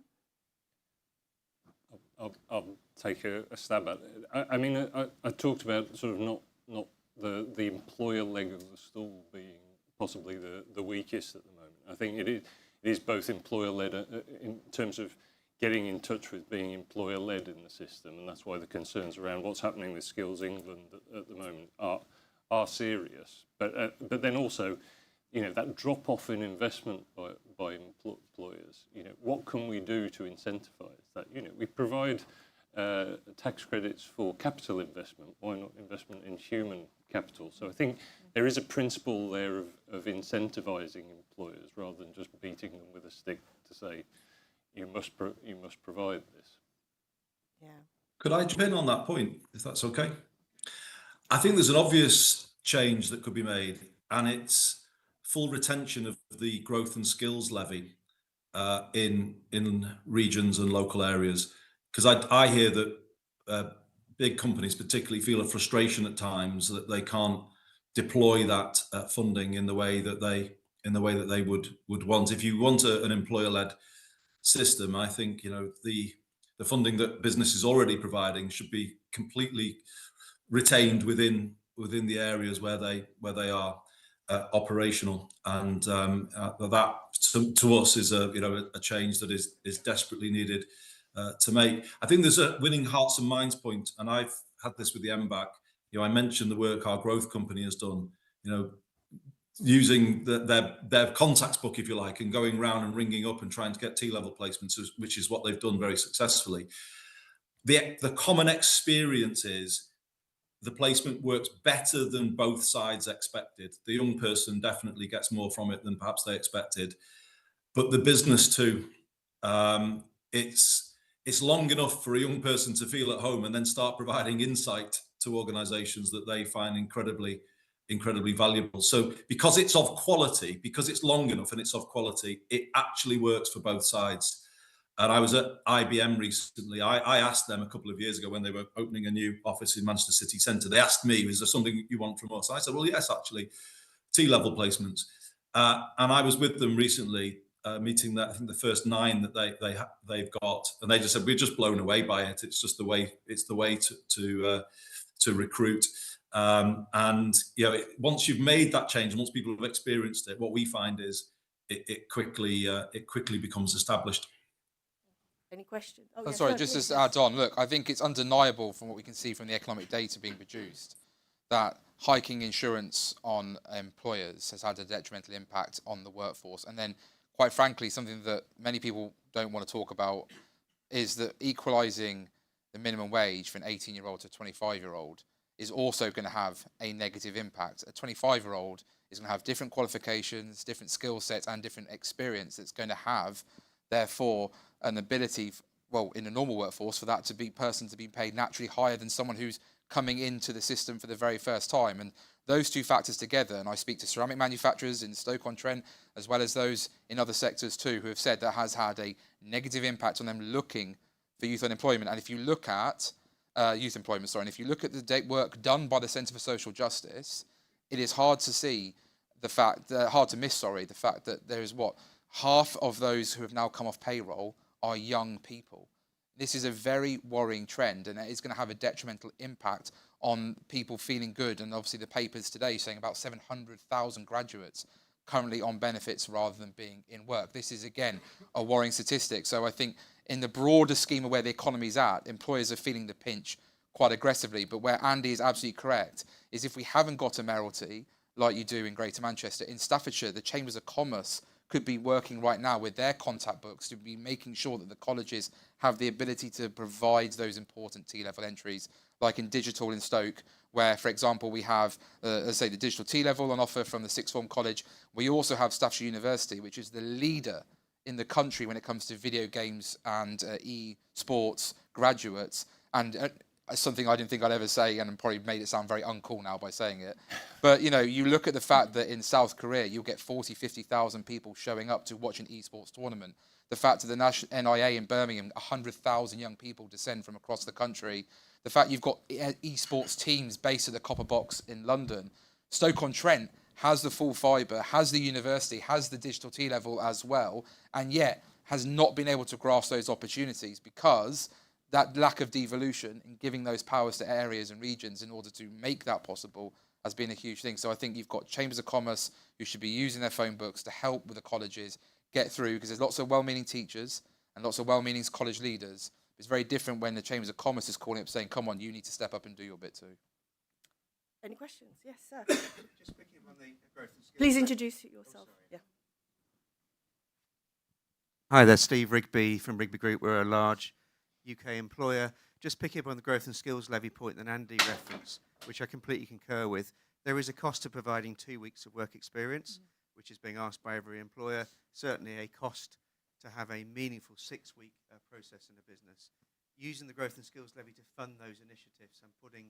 I'll take a stab at it. I mean, I talked about sort of not the employer leg of the stool being possibly the weakest at the moment. I think it is both employer-led in terms of getting in touch with being employer-led in the system, and that's why the concerns around what's happening with Skills England at the moment are serious. But then also, that drop-off in investment by employers, what can we do to incentivise that? We provide tax credits for capital investment. Why not investment in human capital? So I think there is a principle there of incentivising employers rather than just beating them with a stick to say, you must provide this. Yeah. Could I jump in on that point, if that's okay? I think there's an obvious change that could be made, and it's full retention of the growth and skills levy in regions and local areas. Because I hear that big companies particularly feel a frustration at times that they can't deploy that funding in the way that they would want. If you want an employer-led system, I think the funding that business is already providing should be completely retained within the areas where they are operational, and that to us is a change that is desperately needed to make. I think there's a winning hearts and minds point, and I've had this with the MBAC. I mentioned the work our growth company has done. Using their contacts book, if you like, and going around and ringing up and trying to get T-level placements, which is what they've done very successfully. The common experience is the placement works better than both sides expected. The young person definitely gets more from it than perhaps they expected, but the business too. It's long enough for a young person to feel at home and then start providing insight to organisations that they find incredibly incredibly valuable. So because it's of quality, because it's long enough and it's of quality, it actually works for both sides. And I was at IBM recently. I asked them a couple of years ago when they were opening a new office in Manchester City Centre. They asked me, is there something you want from us? I said, well, yes, actually, T-level placements. And I was with them recently, meeting that I think the first 9 that they've got, and they just said we're just blown away by it. It's just the way to recruit. And once you've made that change, and once people have experienced it, what we find is it quickly becomes established. Any questions? Oh, yes, sorry, no, just please, to yes. add on, look, I think it's undeniable from what we can see from the economic data being produced that hiking insurance on employers has had a detrimental impact on the workforce. And then, quite frankly, something that many people don't want to talk about is that equalising the minimum wage for an 18-year-old to a 25-year-old is also going to have a negative impact. A 25-year-old is going to have different qualifications, different skill sets, and different experience that's going to have, therefore, an ability, well, in a normal workforce, for that person to be paid naturally higher than someone who's coming into the system for the very first time. And those two factors together, and I speak to ceramic manufacturers in Stoke-on-Trent, as well as those in other sectors too, who have said that has had a negative impact on them looking for youth unemployment. And if you look at youth employment, sorry, and if you look at the work done by the Centre for Social Justice, it is hard to see the fact, hard to miss, sorry, the fact that there is half of those who have now come off payroll are young people. This is a very worrying trend, and it is going to have a detrimental impact on people feeling good. And obviously the papers today saying about 700,000 graduates currently on benefits rather than being in work. This is, again, a worrying statistic. So I think in the broader scheme of where the economy's at, employers are feeling the pinch quite aggressively. But where Andy is absolutely correct is if we haven't got a mayoralty like you do in Greater Manchester, in Staffordshire, the Chambers of Commerce could be working right now with their contact books to be making sure that the colleges have the ability to provide those important T-level entries, like in digital in Stoke, where, for example, we have, let's say, the digital T-level on offer from the Sixth Form College. We also have Staffordshire University, which is the leader in the country when it comes to video games and e-sports graduates. And something I didn't think I'd ever say, and probably made it sound very uncool now by saying it. But, you look at the fact that in South Korea, you'll get 40, 50,000 people showing up to watch an esports tournament. The fact that the National NIA in Birmingham, 100,000 young people descend from across the country. The fact you've got esports teams based at the Copper Box in London. Stoke-on-Trent has the full fibre, has the university, has the digital T-level as well, and yet has not been able to grasp those opportunities because that lack of devolution in giving those powers to areas and regions in order to make that possible has been a huge thing. So I think you've got Chambers of Commerce who should be using their phone books to help with the colleges get through, because there's lots of well-meaning teachers and lots of well-meaning college leaders. It's very different when the Chambers of Commerce is calling up saying, come on, you need to step up and do your bit too. Any questions? Yes, sir. Just picking up on the growth and skills. Please introduce yourself. Yeah. Hi there, Steve Rigby from Rigby Group. We're a large UK employer. Just picking up on the growth and skills levy point that Andy referenced, which I completely concur with. There is a cost to providing 2 weeks of work experience, which is being asked by every employer. Certainly a cost to have a meaningful 6-week process in a business. Using the growth and skills levy to fund those initiatives and putting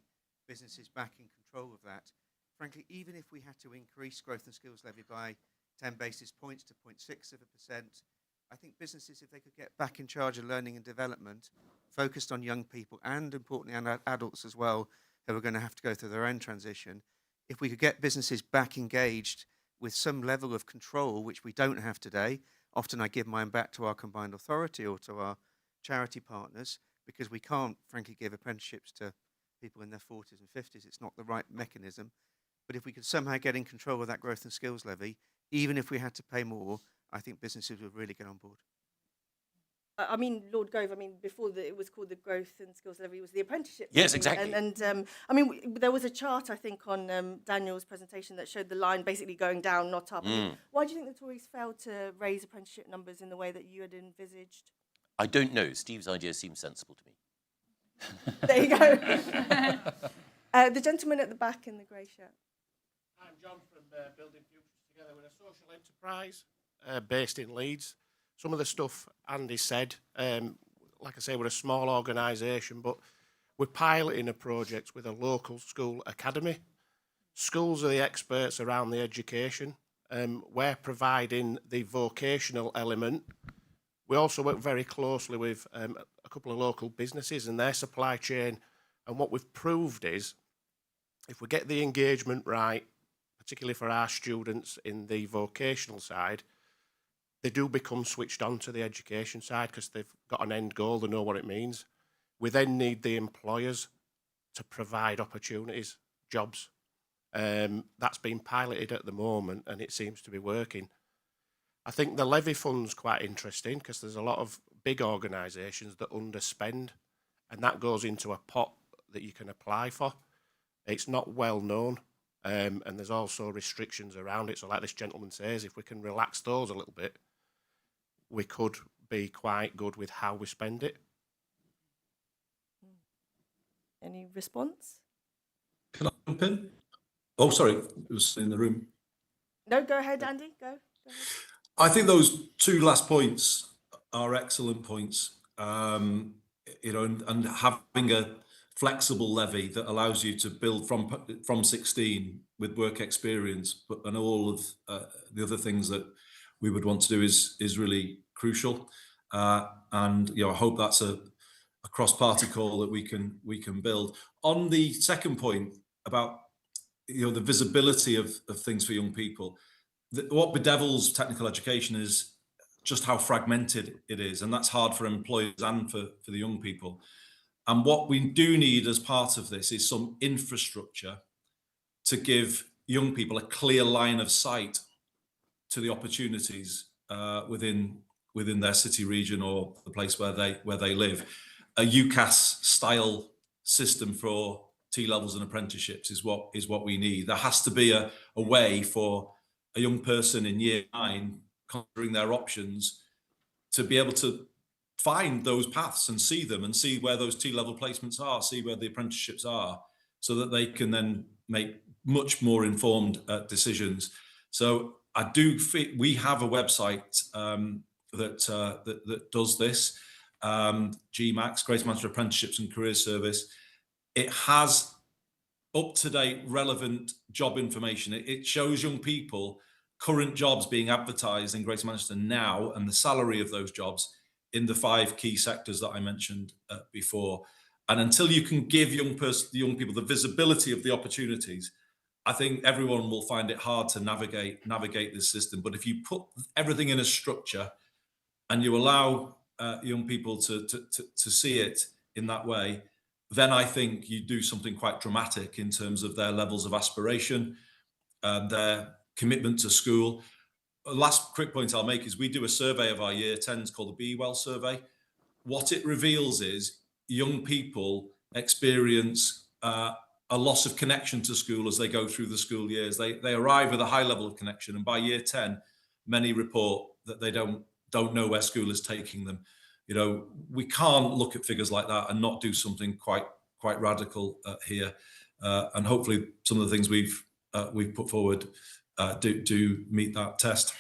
businesses back in control of that. Frankly, even if we had to increase growth and skills levy by 10 basis points to 0.6%, I think businesses, if they could get back in charge of learning and development, focused on young people and, importantly, adults as well, who are going to have to go through their own transition, if we could get businesses back engaged with some level of control, which we don't have today. Often I give mine back to our combined authority or to our charity partners, because we can't, frankly, give apprenticeships to people in their 40s and 50s. It's not the right mechanism. But if we could somehow get in control of that growth and skills levy, even if we had to pay more, I think businesses would really get on board. I mean, Lord Gove, before it was called the Growth and Skills Levy, it was the apprenticeship. Yes, exactly. And there was a chart, I think, on Daniel's presentation that showed the line basically going down, not up. Why do you think the Tories failed to raise apprenticeship numbers in the way that you had envisaged? I don't know. Steve's idea seems sensible to me. There you go. The gentleman at the back in the grey shirt. I'm John from Building Futures Together. We're a social enterprise based in Leeds. Some of the stuff Andy said, like I say, we're a small organisation, but we're piloting a project with a local school academy. schools are the experts around the education. We're providing the vocational element. We also work very closely with a couple of local businesses and their supply chain. And what we've proved is, if we get the engagement right, particularly for our students in the vocational side, they do become switched on to the education side because they've got an end goal, they know what it means. We then need the employers to provide opportunities, jobs. That's been piloted at the moment and it seems to be working. I think the levy fund's quite interesting because there's a lot of big organisations that underspend, and that goes into a pot that you can apply for. It's not well known, and there's also restrictions around it. So like this gentleman says, if we can relax those a little bit, we could be quite good with how we spend it. Any response? Can I jump in? Oh, sorry, it was in the room. No, go ahead, Andy. Go ahead. I think those two last points are excellent points. And having a flexible levy that allows you to build from 16 with work experience, and all of the other things that we would want to do is really crucial. And I hope that's a cross-party call that we can build. On the second point about the visibility of things for young people, what bedevils technical education is just how fragmented it is, and that's hard for employers and for the young people. And what we do need as part of this is some infrastructure to give young people a clear line of sight to the opportunities within their city, region, or the place where they live. A UCAS style system for T-levels and apprenticeships is what we need. There has to be a way for a young person in year 9 considering their options to be able to find those paths and see them and see where those T-level placements are, see where the apprenticeships are, so that they can then make much more informed decisions. So I do think we have a website that does this, GMAX, Greater Manchester Apprenticeships and Career Service. It has up-to-date, relevant job information. It shows young people current jobs being advertised in Greater Manchester now and the salary of those jobs in the 5 key sectors that I mentioned before. And until you can give the young people the visibility of the opportunities, I think everyone will find it hard to navigate this system. But if you put everything in a structure and you allow young people to see it in that way, then I think you do something quite dramatic in terms of their levels of aspiration, their commitment to school. Last quick point I'll make is we do a survey of our year 10s called the Be Well survey. What it reveals is young people experience a loss of connection to school as they go through the school years. They arrive with a high level of connection, and by year 10, many report that they don't know where school is taking them. We can't look at figures like that and not do something quite radical here. And hopefully some of the things we've put forward do meet that test.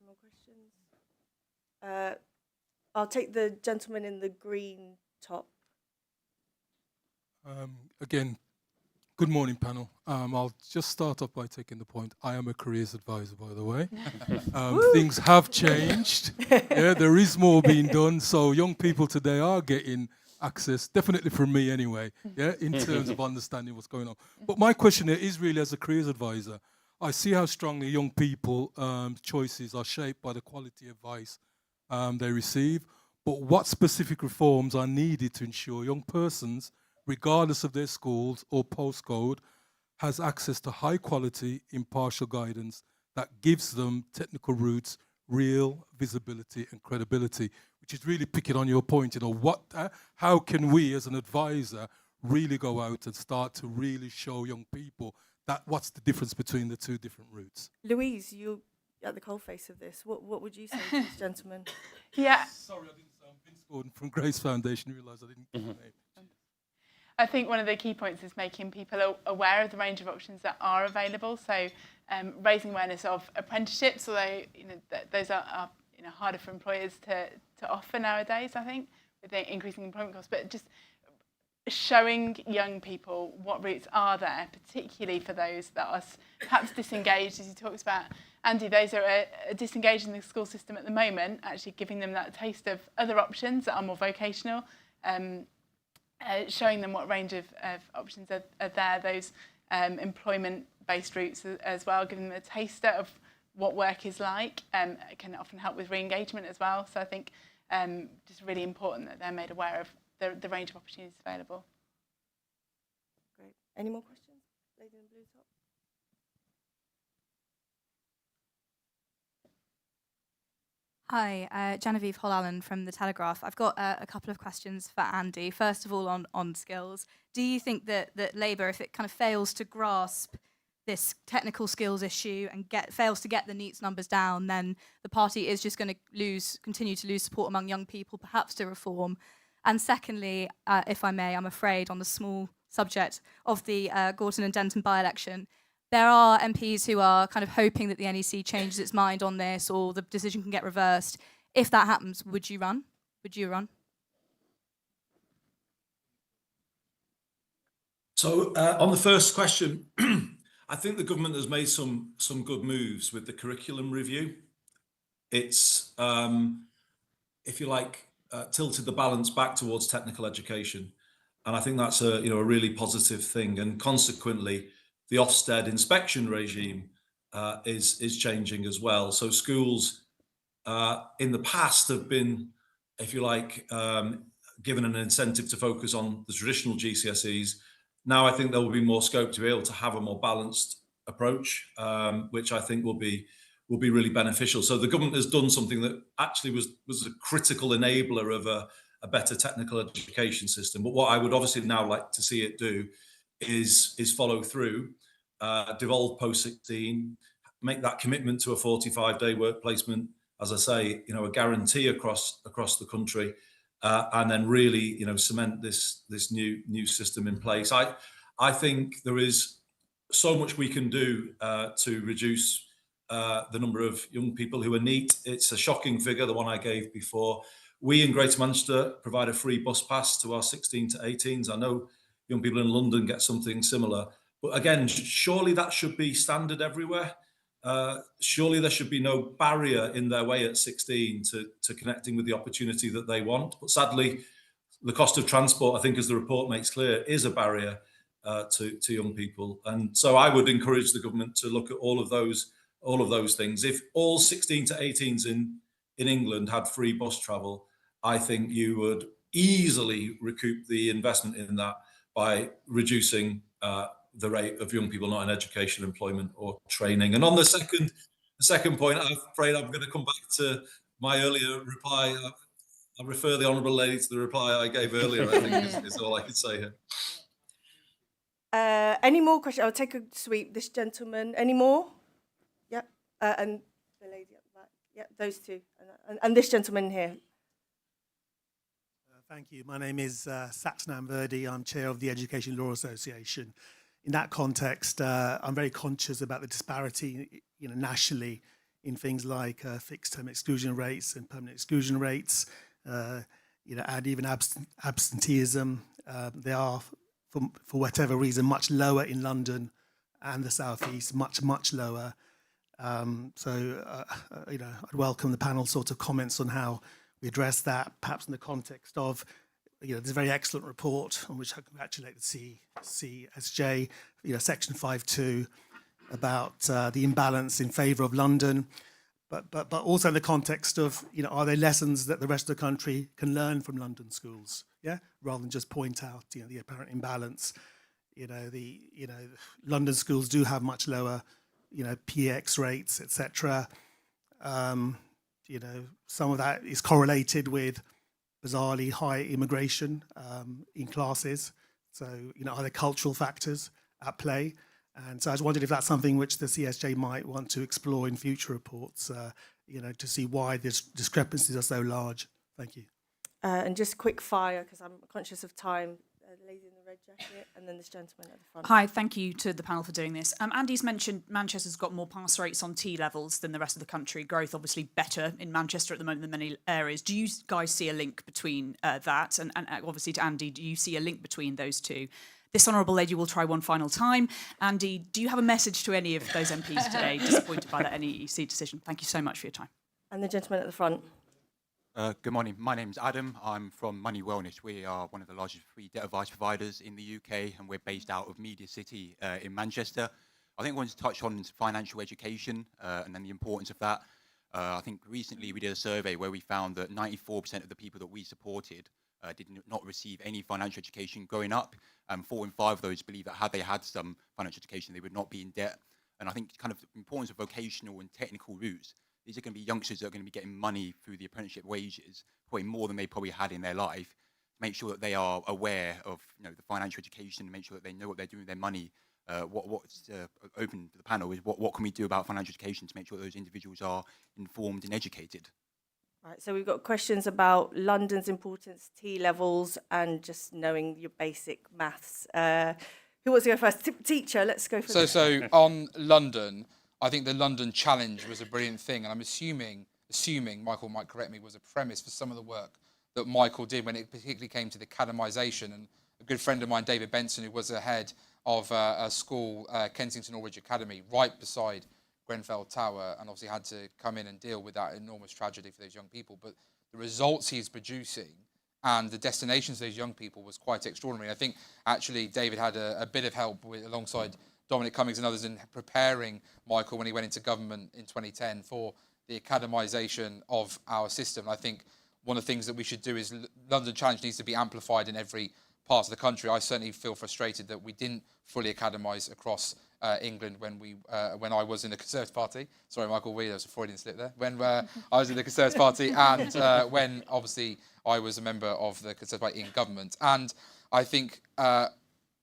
More questions? I'll take the gentleman in the green top. Again, good morning, panel. I'll just start off by taking the point. I am a careers advisor, by the way. Things have changed. Yeah, there is more being done. So young people today are getting access, definitely from me anyway, yeah, in terms of understanding what's going on. But my question here is really, as a careers advisor, I see how strongly young people choices are shaped by the quality advice they receive. But what specific reforms are needed to ensure young persons, regardless of their schools or postcode, has access to high quality, impartial guidance that gives them technical routes, real visibility and credibility, which is really picking on your point, how can we as an advisor really go out and start to really show young people that what's the difference between the two different routes? Louise, you at the coalface of this. What would you say to this gentleman? Yeah. Sorry, I didn't sound Vince Gordon from Grace Foundation. Realised I didn't get the name. I think one of the key points is making people aware of the range of options that are available. So raising awareness of apprenticeships, although those are harder for employers to offer nowadays, I think, with the increasing employment costs. But just showing young people what routes are there, particularly for those that are perhaps disengaged, as you talked about, Andy, those that are disengaged in the school system at the moment, actually giving them that taste of other options that are more vocational, showing them what range of options are there, those employment-based routes as well, giving them a taster of what work is like, can often help with re-engagement as well. So I think just really important that they're made aware of the range of opportunities available. Great. Any more questions? Lady in the blue top. Hi, Genevieve Hall-Allen from The Telegraph. I've got a couple of questions for Andy. First of all, on skills. Do you think that Labour, if it kind of fails to grasp this technical skills issue and fails to get the NEETs numbers down, then the party is just going to continue to lose support among young people, perhaps to reform? And secondly, if I may, I'm afraid, on the small subject of the Gorton and Denton by-election, there are MPs who are kind of hoping that the NEC changes its mind on this or the decision can get reversed. If that happens, would you run? Would you run? So on the first question, I think the government has made some good moves with the curriculum review. It's, if you like, tilted the balance back towards technical education, and I think that's a really positive thing. And consequently, the Ofsted inspection regime is changing as well. So schools in the past have been, if you like, given an incentive to focus on the traditional GCSEs. Now I think there will be more scope to be able to have a more balanced approach, which I think will be really beneficial. So the government has done something that actually was a critical enabler of a better technical education system. But what I would obviously now like to see it do is follow through, devolve post-16, make that commitment to a 45-day work placement, as I say, a guarantee across the country, and then really, cement this new system in place. I think there is so much we can do to reduce the number of young people who are NEET. It's a shocking figure, the one I gave before. We in Greater Manchester provide a free bus pass to our 16 to 18s. I know young people in London get something similar. But again, surely that should be standard everywhere. Surely there should be no barrier in their way at 16 to connecting with the opportunity that they want. But sadly, the cost of transport, I think, as the report makes clear, is a barrier to young people. And so I would encourage the government to look at all of those things. If all 16 to 18s in England had free bus travel, I think you would easily recoup the investment in that by reducing the rate of young people not in education, employment or training. And on the second point, I'm afraid I'm going to come back to my earlier reply. I refer the honourable lady to the reply I gave earlier, I think is all I could say here. Any more questions? I'll take a sweep. This gentleman. Any more? Yeah. And the lady at the back. Yeah, those two. And this gentleman here. Thank you. My name is Satnam Verdi. I'm chair of the Education Law Association. In that context, I'm very conscious about the disparity, nationally in things like fixed-term exclusion rates and permanent exclusion rates, and even absenteeism. They are, for whatever reason, much lower in London and the South East, much lower. So I'd welcome the panel's sort of comments on how we address that, perhaps in the context of, there's a very excellent report on which I congratulate the CSJ, section 5.2, about the imbalance in favour of London, but also in the context of, are there lessons that the rest of the country can learn from London schools, rather than just point out, the apparent imbalance. London schools do have much lower, PX rates, etc. Some of that is correlated with bizarrely high immigration in classes. So, are there cultural factors at play? And so I just wondered if that's something which the CSJ might want to explore in future reports, to see why these discrepancies are so large. Thank you. And just quick fire, because I'm conscious of time. lady in the red jacket, and then this gentleman at the front. Hi, thank you to the panel for doing this. Andy's mentioned Manchester's got more pass rates on T levels than the rest of the country. Growth obviously better in Manchester at the moment than many areas. Do you guys see a link between that? And obviously to Andy, do you see a link between those two? This honourable lady will try one final time. Andy, do you have a message to any of those MPs today disappointed by that NEEC decision? Thank you so much for your time. And the gentleman at the front. Good morning. My name's Adam. I'm from Money Wellness. We are one of the largest free debt advice providers in the UK, and we're based out of Media City in Manchester. I think I wanted to touch on financial education and then the importance of that. I think recently we did a survey where we found that 94% of the people that we supported did not receive any financial education growing up, and 4 in 5 of those believe that had they had some financial education, they would not be in debt. And I think kind of the importance of vocational and technical routes. These are going to be youngsters that are going to be getting money through the apprenticeship wages, probably more than they probably had in their life. Make sure that they are aware of the financial education, make sure that they know what they're doing with their money. What's open to the panel is what can we do about financial education to make sure that those individuals are informed and educated. Right, so we've got questions about London's importance, T levels, and just knowing your basic maths. Who wants to go first? Teacher, let's go for So on London, I think the London Challenge was a brilliant thing, and I'm assuming Michael might correct me, was a premise for some of the work that Michael did when it particularly came to the academisation. And a good friend of mine, David Benson, who was the head of a school, Kensington Aldridge Academy, right beside Grenfell Tower, and obviously had to come in and deal with that enormous tragedy for those young people. But the results he's producing and the destinations of those young people was quite extraordinary. I think actually David had a bit of help alongside Dominic Cummings and others in preparing Michael when he went into government in 2010 for the academisation of our system. And I think one of the things that we should do is London Challenge needs to be amplified in every part of the country. I certainly feel frustrated that we didn't fully academise across England when I was in the Conservative Party. Sorry, Michael, there was a Freudian slip there. When I was in the Conservative Party and when obviously I was a member of the Conservative Party in government. And I think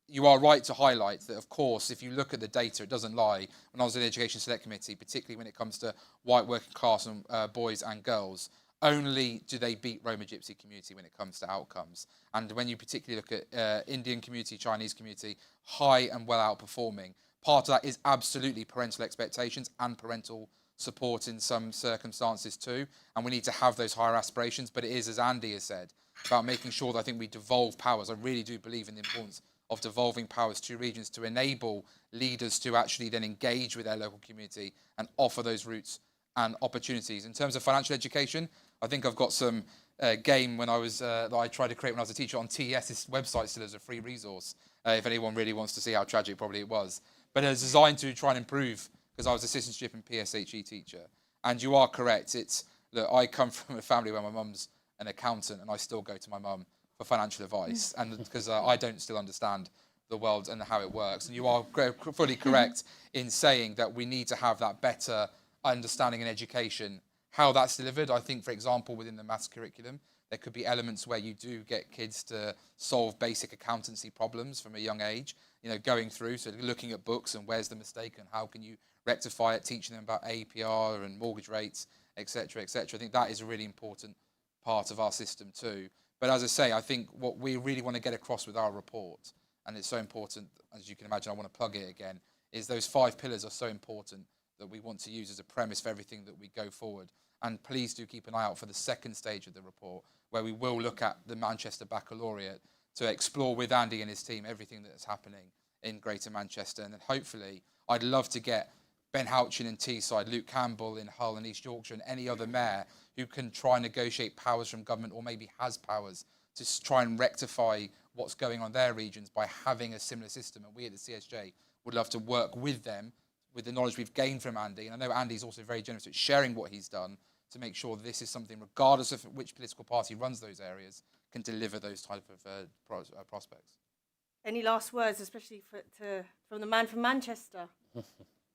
you are right to highlight that, of course, if you look at the data, it doesn't lie. When I was in the Education Select Committee, particularly when it comes to white working class and boys and girls, only do they beat Roma Gypsy community when it comes to outcomes. And when you particularly look at Indian community, Chinese community, high and well outperforming, part of that is absolutely parental expectations and parental support in some circumstances too. And we need to have those higher aspirations. But it is, as Andy has said, about making sure that I think we devolve powers. I really do believe in the importance of devolving powers to regions to enable leaders to actually then engage with their local community and offer those routes and opportunities. In terms of financial education, I think I've got some game when I was that I tried to create when I was a teacher on TES's website still as a free resource. If anyone really wants to see how tragic probably it was. But it was designed to try and improve, because I was a citizenship and PSHE teacher. And you are correct. Look, I come from a family where my mum's an accountant and I still go to my mum for financial advice, and because I don't still understand the world and how it works. And you are fully correct in saying that we need to have that better understanding and education. How that's delivered, I think, for example, within the maths curriculum, there could be elements where you do get kids to solve basic accountancy problems from a young age, going through, so looking at books and where's the mistake and how can you rectify it, teaching them about APR and mortgage rates, etc., etc. I think that is a really important part of our system too. But as I say, I think what we really want to get across with our report, and it's so important, as you can imagine, I want to plug it again, is those 5 pillars are so important that we want to use as a premise for everything that we go forward. And please do keep an eye out for the second stage of the report, where we will look at the Manchester Baccalaureate to explore with Andy and his team everything that's happening in Greater Manchester. And then hopefully, I'd love to get Ben Houchin in Teesside, Luke Campbell in Hull and East Yorkshire, and any other mayor who can try and negotiate powers from government, or maybe has powers to try and rectify what's going on in their regions by having a similar system. And we at the CSJ would love to work with them with the knowledge we've gained from Andy. And I know Andy's also very generous at sharing what he's done to make sure this is something, regardless of which political party runs those areas, can deliver those type of prospects. Any last words, especially from the man from Manchester?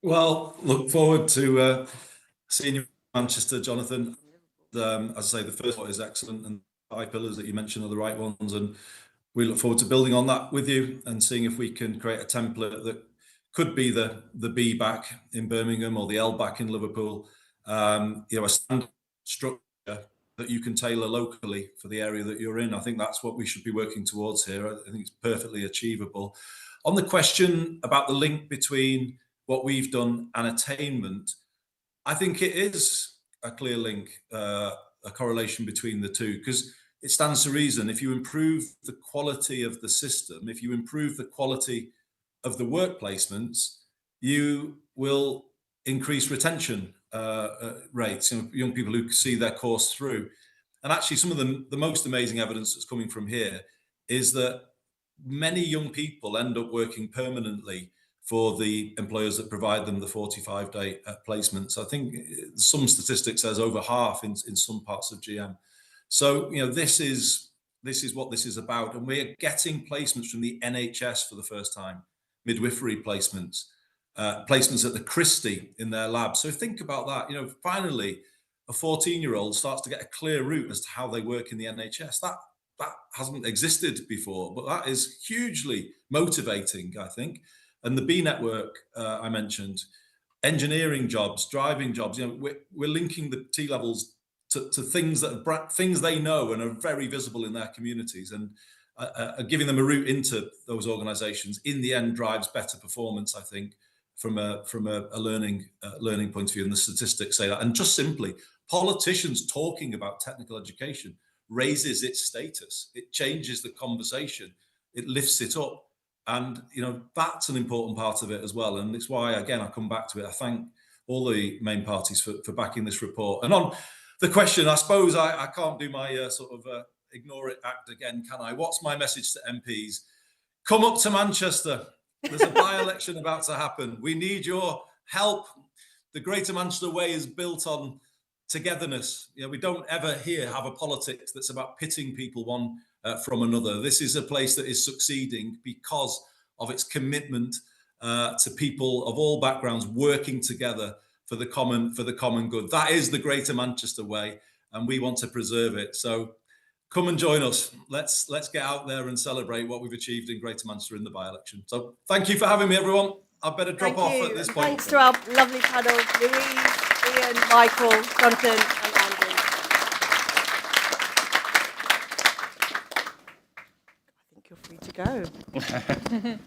Well, look forward to seeing you in Manchester, Jonathan. As I say, the first one is excellent, and 5 pillars that you mentioned are the right ones, and we look forward to building on that with you and seeing if we can create a template that could be the B back in Birmingham or the L back in Liverpool. A standard structure that you can tailor locally for the area that you're in. I think that's what we should be working towards here. I think it's perfectly achievable. On the question about the link between what we've done and attainment, I think it is a clear link, a correlation between the two, because it stands to reason. If you improve the quality of the system, if you improve the quality of the work placements, you will increase retention rates, young people who see their course through. And actually, some of the most amazing evidence that's coming from here is that many young people end up working permanently for the employers that provide them the 45-day placements. I think some statistics says over half in some parts of GM. So, this is what this is about. And we're getting placements from the NHS for the first time, midwifery placements, placements at the Christie in their lab. So think about that. Finally, a 14-year-old starts to get a clear route as to how they work in the NHS. That hasn't existed before, but that is hugely motivating, I think. And the B network I mentioned, engineering jobs, driving jobs. We're linking the T levels to things things they know and are very visible in their communities, and giving them a route into those organisations in the end drives better performance, I think, from a learning point of view. And the statistics say that. And just simply, politicians talking about technical education raises its status. It changes the conversation. It lifts it up. And, that's an important part of it as well. And it's why, again, I come back to it. I thank all the main parties for backing this report. And on the question, I suppose I can't do my ignore it act again, can I? What's my message to MPs? Come up to Manchester. There's a by-election about to happen. We need your help. The Greater Manchester Way is built on togetherness. We don't ever here have a politics that's about pitting people one from another. This is a place that is succeeding because of its commitment to people of all backgrounds working together for the common good. That is the Greater Manchester Way, and we want to preserve it. So come and join us. Let's get out there and celebrate what we've achieved in Greater Manchester in the by-election. So thank you for having me, everyone. I better drop off at this point. Thanks to our lovely panel, Louise, Ian, Michael, Jonathan, and Andy. I think you're free to go.